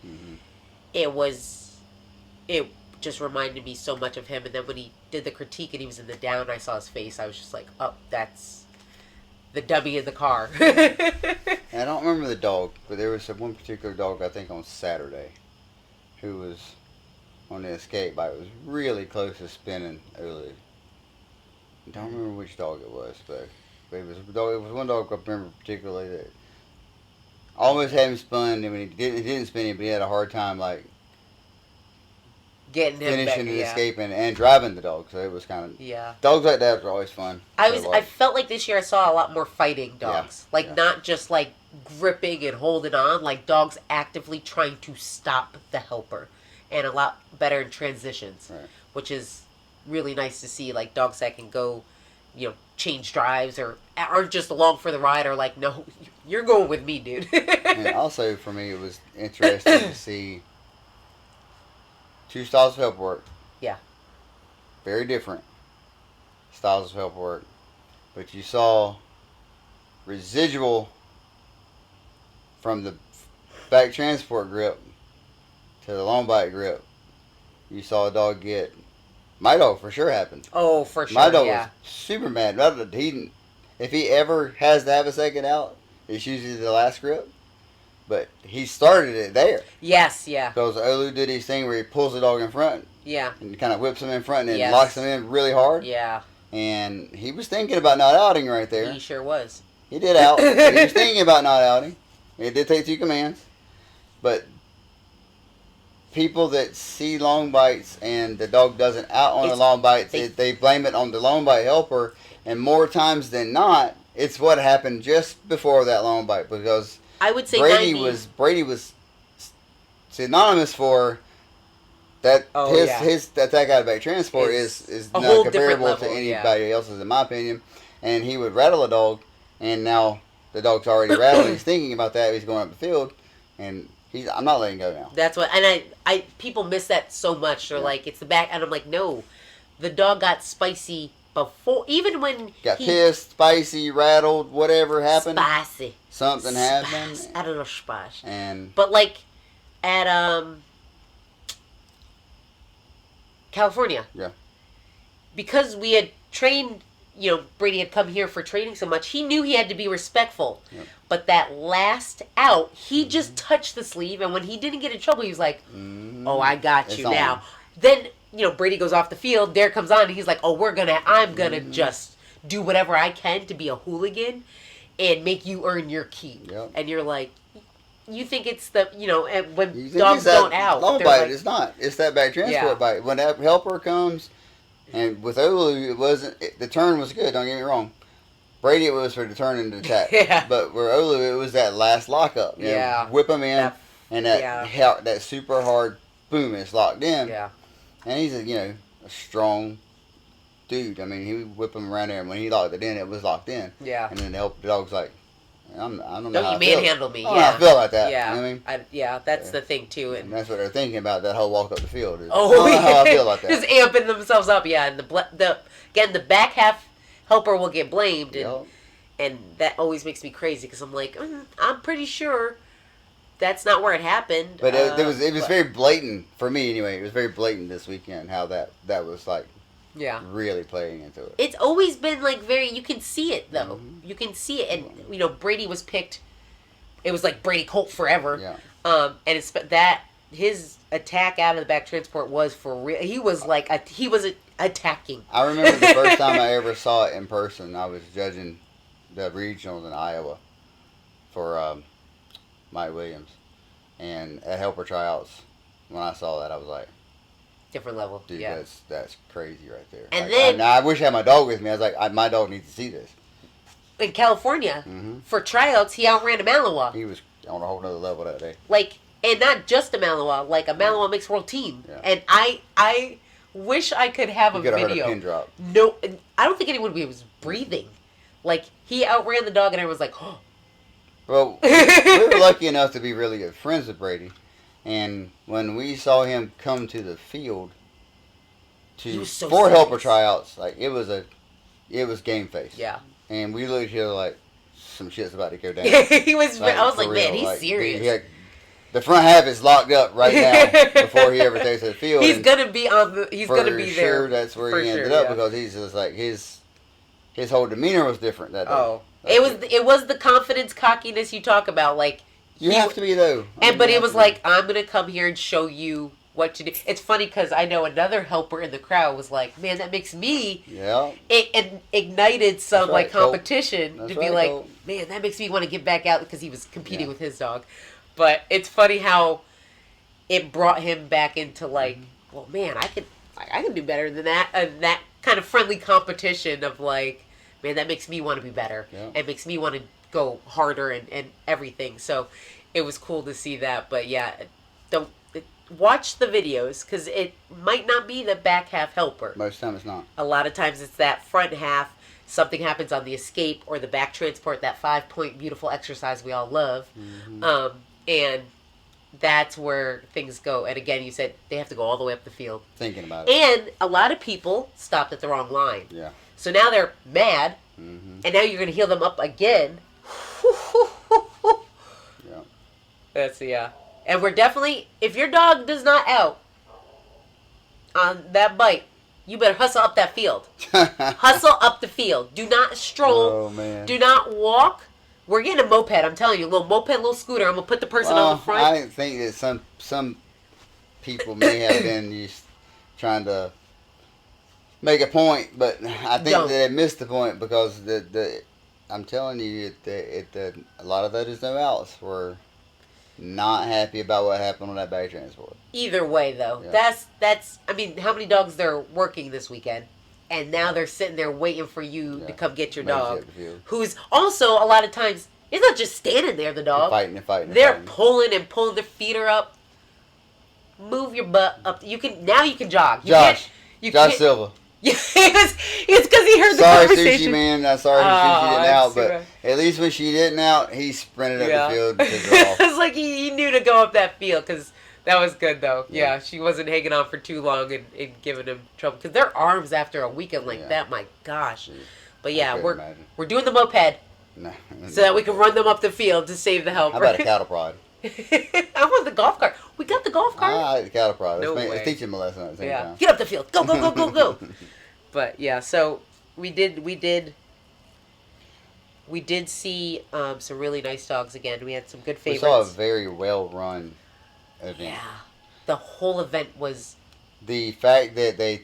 it just reminded me so much of him. And then when he did the critique and he was in the down, I saw his face. I was just like, oh, that's the dummy in the car. And I don't remember the dog, but there was one particular dog, I think on Saturday, who was on the escape bike. It was really close to spinning early. I don't remember which dog it was, but it was a dog. It was one dog I remember particularly that almost had him spun, and when he didn't spin him, but he had a hard time like getting him finishing back, and yeah. escaping and driving the dog. So it was kind of dogs like that are always fun. I felt like this year I saw a lot more fighting dogs, Yeah. not just like gripping and holding on, like dogs actively trying to stop the helper, and a lot better in transitions, Right. which is really nice to see. Like dogs that can go, change drives or aren't just along for the ride, or like, no, you're going with me, dude. And also for me, it was interesting to see two styles of help work. Yeah. Very different styles of help work, but you saw residual from the back transport grip to the long bite grip. You saw a dog get. My dog for sure happened. Oh, for sure. My dog yeah. was super mad. If he ever has to have a second out, it's usually the last grip. But he started it there. Yes, yeah. Because Olu did his thing where he pulls the dog in front. Yeah. And kind of whips him in front and Yes. locks him in really hard. Yeah. And he was thinking about not outing right there. He sure was. He did out. But he was thinking about not outing. It did take 2 commands. But people that see long bites and the dog doesn't out on the long bites, they blame it on the long bite helper. And more times than not, it's what happened just before that long bite. Because I would say Brady was synonymous for that. His attack out of back transport is a not whole different comparable level, to anybody else's, in my opinion. And he would rattle a dog, and now the dog's already rattled. He's thinking about that. He's going up the field, and I'm not letting go now. That's what, and I people miss that so much. They're like, it's the back, and I'm like, no, the dog got spicy before, even when got pissed, spicy, rattled, whatever happened. Spicy. Something happened. I don't know, spicy. But like at California. Yeah. Because we had trained, Brady had come here for training so much, he knew he had to be respectful. Yep. But that last out, he just touched the sleeve, and when he didn't get in trouble, he was like, oh, I got you now. Then, Brady goes off the field, Derek comes on, and he's like, oh, I'm gonna just do whatever I can to be a hooligan and make you earn your keep. Yep. And you're like, you think it's the, and when You dogs don't out. Long they're bite, like, it's not. It's that back transport bite. When that helper comes, and with Olu, it wasn't. The turn was good. Don't get me wrong. Brady, it was for the turn and the attack. Yeah. But where Olu, it was that last lockup. Whip him in, that super hard boom, it's locked in. Yeah. And he's a strong dude. I mean, he would whip him around there, and when he locked it in, it was locked in. Yeah. And then the dog's like, I don't know. Don't how you I feel. manhandle me? I don't know how I feel about that. Yeah. You know what I mean? That's the thing too. And that's what they're thinking about that whole walk up the field. I Oh, don't know how I feel about that. Just amping themselves up, yeah. And the back half helper will get blamed, and that always makes me crazy because I'm like, I'm pretty sure that's not where it happened. But it was very blatant for me anyway. It was very blatant this weekend how that was like. Yeah. Really playing into it. It's always been like you can see it though. Mm-hmm. You can see it, and Brady was picked. It was like Brady Colt forever. Yeah. And it's that his attack out of the back transport was for real. He was attacking. I remember the first time I ever saw it in person. I was judging the regionals in Iowa for Mike Williams, and at helper tryouts. When I saw that, I was like, different level. dude, yeah. that's crazy right there. And then I wish I had my dog with me. I was like, my dog needs to see this. In California, for tryouts, he outran a Malinois. He was on a whole nother level that day. And not just a Malinois, like a Malinois mixed world team. Yeah. And I wish I could have a video. You could have heard a pin drop. No, I don't think anyone was breathing. He outran the dog, and everyone was like, oh. Well, we were lucky enough to be really good friends with Brady. And when we saw him come to the field for helper tryouts, it was game face. Yeah. And we looked at each other like some shit's about to go down. He was. I was like, man, he's serious. The front half is locked up right now before he ever takes to the field. He's gonna be on the. He's gonna be there. Sure, that's where he ended up because he's just like his whole demeanor was different that day. Oh, it was the confidence, cockiness you talk about. You have to be though. But it was like, I'm gonna come here and show you what to do. It's funny because I know another helper in the crowd was like, "Man, that makes me." Yeah. It ignited some That's right, competition That's to be right, like, Colt. "Man, that makes me want to get back out," because he was competing Yeah. with his dog. But it's funny how it brought him back into like, well, man, I can do better than that. That kind of friendly competition of like, man, that makes me want to be better. Yeah. It makes me want to go harder and everything. So it was cool to see that. But yeah, don't watch the videos because it might not be the back half helper. Most of the time it's not. A lot of times it's that front half. Something happens on the escape or the back transport, that 5-point beautiful exercise we all love. And that's where things go. And again, you said they have to go all the way up the field. Thinking about it. And a lot of people stopped at the wrong line. Yeah. So now they're mad, and now you're going to heal them up again. Yeah. That's, yeah. And we're definitely, if your dog does not out on that bite, you better hustle up that field. Hustle up the field. Do not stroll. Oh, man. Do not walk. We're getting a moped, I'm telling you. A little moped, little scooter. I'm going to put the person on the front. I think that some people may have been just trying to make a point, but I think that they missed the point because I'm telling you, a lot of those no outs were not happy about what happened on that back transport. Either way, though, Yeah. that's. I mean, how many dogs they're working this weekend, and now they're sitting there waiting for you to come get your dog, who's also a lot of times it's not just standing there. The dog They're pulling their feet are up. Move your butt up. You can jog. Josh Silva. Yeah, it's because he heard the Sorry, conversation. Sushi Man. I'm sorry Sushi didn't out, but at least when she didn't out, he sprinted up the field to pick her off. It's like he knew to go up that field because that was good though. Yeah, she wasn't hanging on for too long and giving him trouble because their arms after a weekend like that, my gosh. But yeah, we're doing the moped so that we can run them up the field to save the helper. How about a cattle prod? I want the golf cart. We got the golf cart. I like the cattle prod. No way. Let's teach him a lesson at the same time. Get up the field. Go, go, go, go, go. But yeah, so we did see some really nice dogs again. We had some good favorites. We saw a very well run event. Yeah, the whole event was. The fact that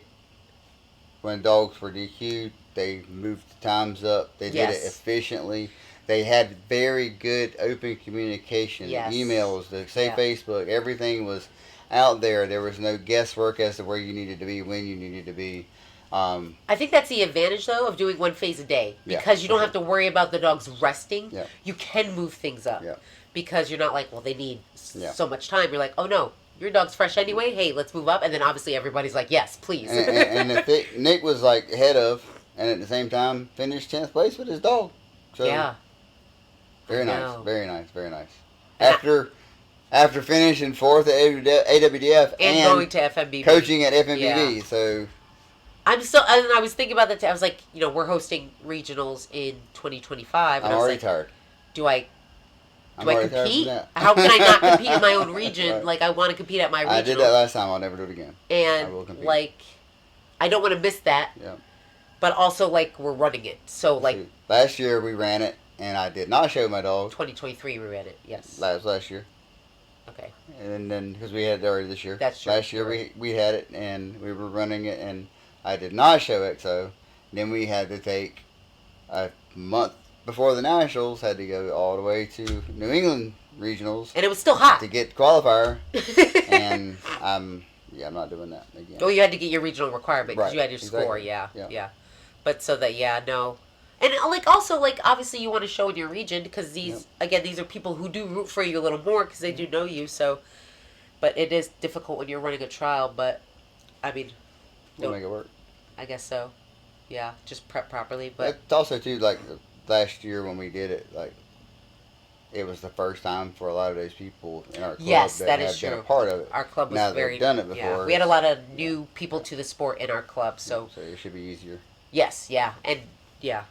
when dogs were DQ'd, they moved the times up. They did it efficiently. They had very good open communication. Yes. Emails, Facebook, everything was out there. There was no guesswork as to where you needed to be, when you needed to be. I think that's the advantage, though, of doing one phase a day. Because you don't have to worry about the dogs resting. Yeah. You can move things up. Yeah. Because you're not like, well, they need so much time. You're like, oh, no, your dog's fresh anyway. Hey, let's move up. And then obviously everybody's like, yes, please. And Nick was like ahead of, and at the same time finished 10th place with his dog. So, yeah. Very nice, very nice, very nice. After finishing 4th at AWDF and going to FMBB, coaching at FMBB, so and I was thinking about that. I was like, we're hosting regionals in 2025, and I'm I was already like, tired. Do I compete? How can I not compete in my own region? Right. Like I want to compete at my regional. I did that last time. I'll never do it again. And I will compete. I don't want to miss that. Yeah. But also, we're running it, so like last year we ran it. And I did not show my dog. 2023 we ran it, yes. Last year. Okay. And then, because we had it already this year. That's true. Last year we had it, and we were running it, and I did not show XO. Then we had to take a month before the Nationals, had to go all the way to New England Regionals. And it was still hot. To get qualifier. And I'm not doing that again. Oh, you had to get your regional requirement because you had your score, yeah. But so that, no. And also obviously you want to show in your region because these are people who do root for you a little more because they do know you. So, but it is difficult when you're running a trial. But I mean, we'll make it work. I guess so. Yeah, just prep properly. But it's also too last year when we did it, it was the first time for a lot of those people in our club that had been a part of it. Our club was now very they've done it before. Yeah, we had a lot of new people to the sport in our club, so it should be easier. Yes, yeah, and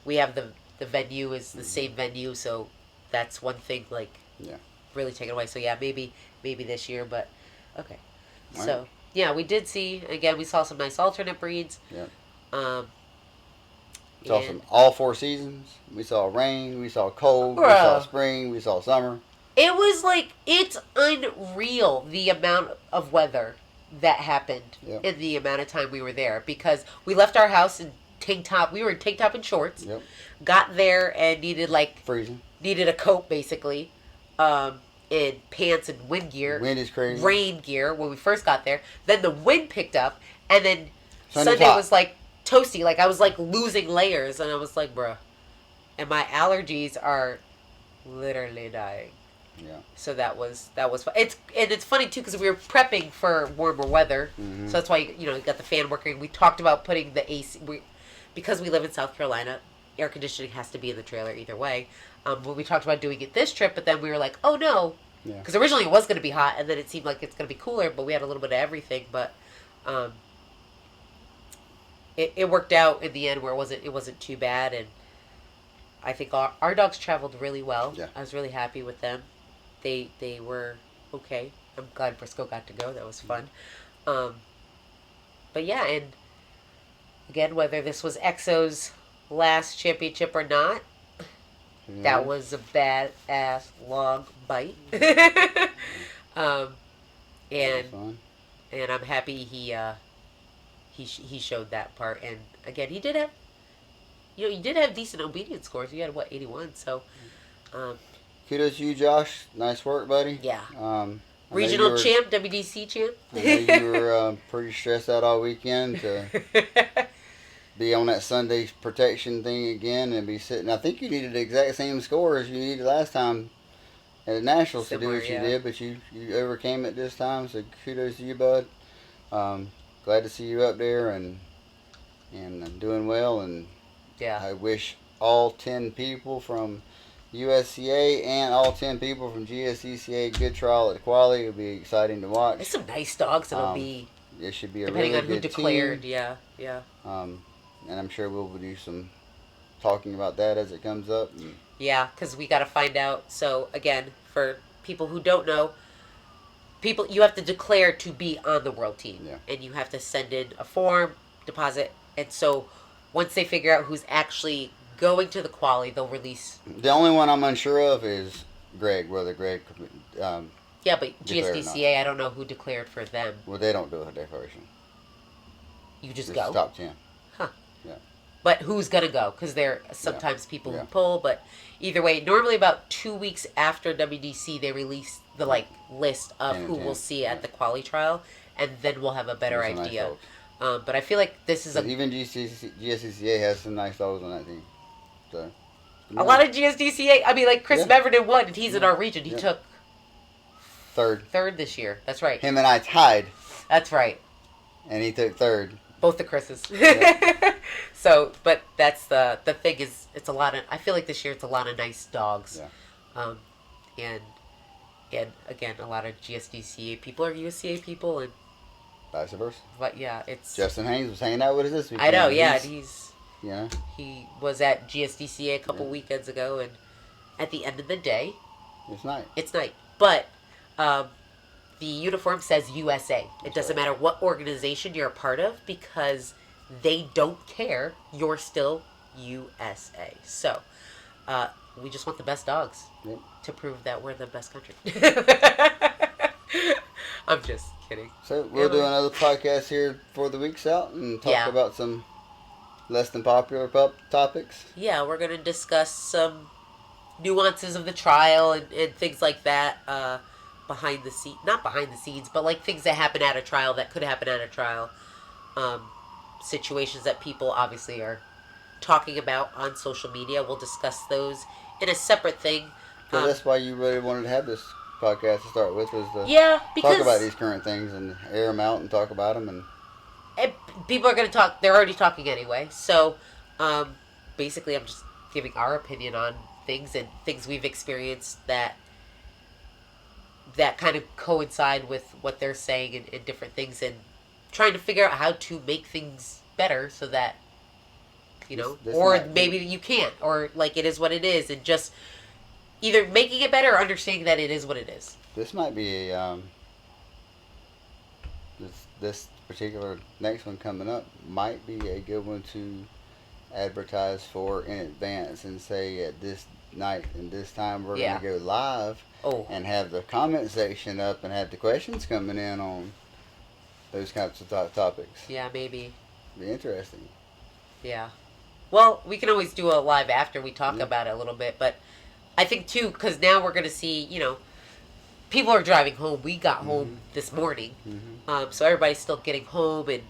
we have the venue is the same venue, so that's one thing really taken away. So maybe this year, but okay. Right. So we did see again. We saw some nice alternate breeds. Yeah. Saw some all 4 seasons. We saw rain. We saw cold. We saw spring. We saw summer. It was it's unreal the amount of weather that happened Yep. in the amount of time we were there, because we left our house in tank top. We were in tank top and shorts. Yep. Got there and Freezing. needed a coat basically, and pants and wind gear. Wind is crazy. Rain gear when we first got there. Then the wind picked up, and then Sunday's Sunday hot. was like toasty. Like I was like losing layers, and I was like, bruh. And my allergies are literally dying. Yeah. So that was fun. It's funny too because we were prepping for warmer weather, Mm-hmm. so that's why you got the fan working. We talked about putting the AC because we live in South Carolina. Air conditioning has to be in the trailer either way. But we talked about doing it this trip, but then we were like, oh no, Yeah. because originally it was going to be hot, and then it seemed like it's going to be cooler. But we had a little bit of everything. But it worked out in the end where it wasn't too bad, and I think our dogs traveled really well. Yeah. I was really happy with them. They were okay. I'm glad Briscoe got to go. That was fun. But yeah, and again, whether this was EXO's last championship or not, that was a badass long bite. And Fun. and I'm happy he showed that part. And again, he did have you did have decent obedience scores. You had 81. So Kudos to you, Josh. Nice work, buddy. yeah. I Regional champ, WDC champ. I know you were pretty stressed out all weekend to be on that Sunday protection thing again and be sitting. I think you needed the exact same score as you needed last time at the Nationals to do Similar, what you yeah. did, but you overcame it this time. So kudos to you, bud. Glad to see you up there and doing well. And Yeah. I wish all 10 people from USCA and all 10 people from GSDCA good trial at the quali. It'll be exciting to watch. There's some nice dogs that'll be It should be a depending really on who good declared. team. Yeah. And I'm sure we'll do some talking about that as it comes up. And Yeah, because we got to find out. So again, for people who don't know, you have to declare to be on the world team, Yeah. and you have to send in a form, deposit, and so once they figure out who's actually going to the quali, they'll release. the only one I'm unsure of is Greg, whether Greg, Yeah, but Declare or GSDCA, I don't know who declared for them. well, they don't do a declaration. You just It's go. top 10. But who's gonna go? Because there are sometimes people Yeah. who pull. But either way, normally about 2 weeks after WDC, they release the list of And who ten, we'll see at yeah. the quali trial, and then we'll have a better There's some nice idea. dogs. But I feel like this is But even GSCCA has some nice dogs on that team. So a lot of GSDCA. I mean, like Chris Yeah. Beverden won, and he's in our region. He Yeah. took third. this year. That's right. Him and I tied, That's right. and he took third. Both the Chris's. Yeah. So, but that's the thing is, it's a lot of. I feel like this year it's a lot of nice dogs. Yeah. And again, a lot of GSDCA people are USCA people, and Vice versa. but yeah, it's. Justin Haynes was hanging out with us this weekend. I know, yeah, and he was at GSDCA a couple weekends ago, and at the end of the day, It's nice. it's night. But the uniform says USA. It doesn't right. matter what organization you're a part of, because they don't care. You're still USA. So we just want the best dogs Yep. to prove that we're the best country. I'm just kidding. So we'll do another podcast here before the week's out and talk about some less than popular topics. Yeah, we're going to discuss some nuances of the trial and things like that behind the scene. Not behind the scenes, but like things that happen at a trial that could happen at a trial. Situations that people obviously are talking about on social media. We'll discuss those in a separate thing. So that's why you really wanted to have this podcast to start with, was to Because talk about these current things and air them out and talk about them. And people are going to talk. They're already talking anyway. So, basically, I'm just giving our opinion on things and things we've experienced that kind of coincide with what they're saying and different things, and trying to figure out how to make things better so that This or might maybe you can't, or like it is what it is, and just either making it better or understanding that it is what it is. This might be a this particular next one coming up might be a good one to advertise for in advance and say at this night and this time we're going to go live Oh, and have the comment section up and have the questions coming in on those kinds of topics. Yeah, maybe. Be interesting. Yeah. Well, we can always do a live after we talk Yeah. about it a little bit, but I think too, because now we're going to see, people are driving home. We got home this morning, so everybody's still getting home and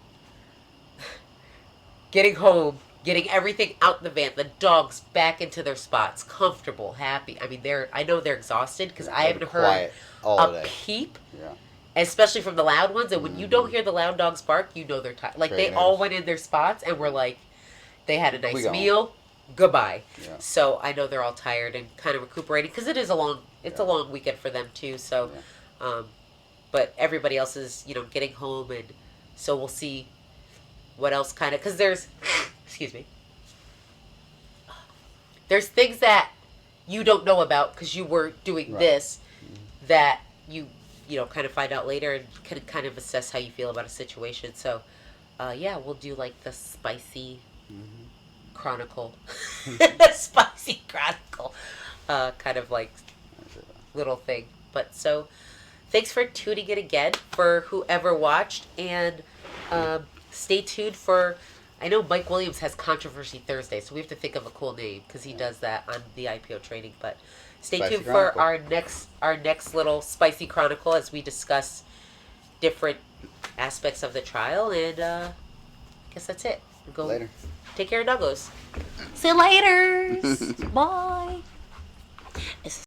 getting everything out the van. The dogs back into their spots, comfortable, happy. I mean, I know they're exhausted because I haven't heard Quiet all a day. peep, Yeah. especially from the loud ones. And when you don't hear the loud dogs bark, you know they're tired. Like Great they all news. went in their spots and were like, they had a We nice gone. meal. Goodbye. Yeah. So I know they're all tired and kind of recuperating because it is a long weekend for them too. So, but everybody else is getting home, and so we'll see what else kind of, because there's excuse me, there's things that you don't know about because you were doing this that you kind of find out later and can kind of assess how you feel about a situation. So yeah, we'll do like the spicy chronicle spicy chronicle kind of like little thing. But so thanks for tuning in again for whoever watched, and stay tuned for, I know Mike Williams has Controversy Thursday, so we have to think of a cool name because he does that on the IPO training. But stay Spicy tuned Chronicle. for our next little spicy chronicle as we discuss different aspects of the trial. And I guess that's it. Go Later. take care of doggos. See you later. Bye.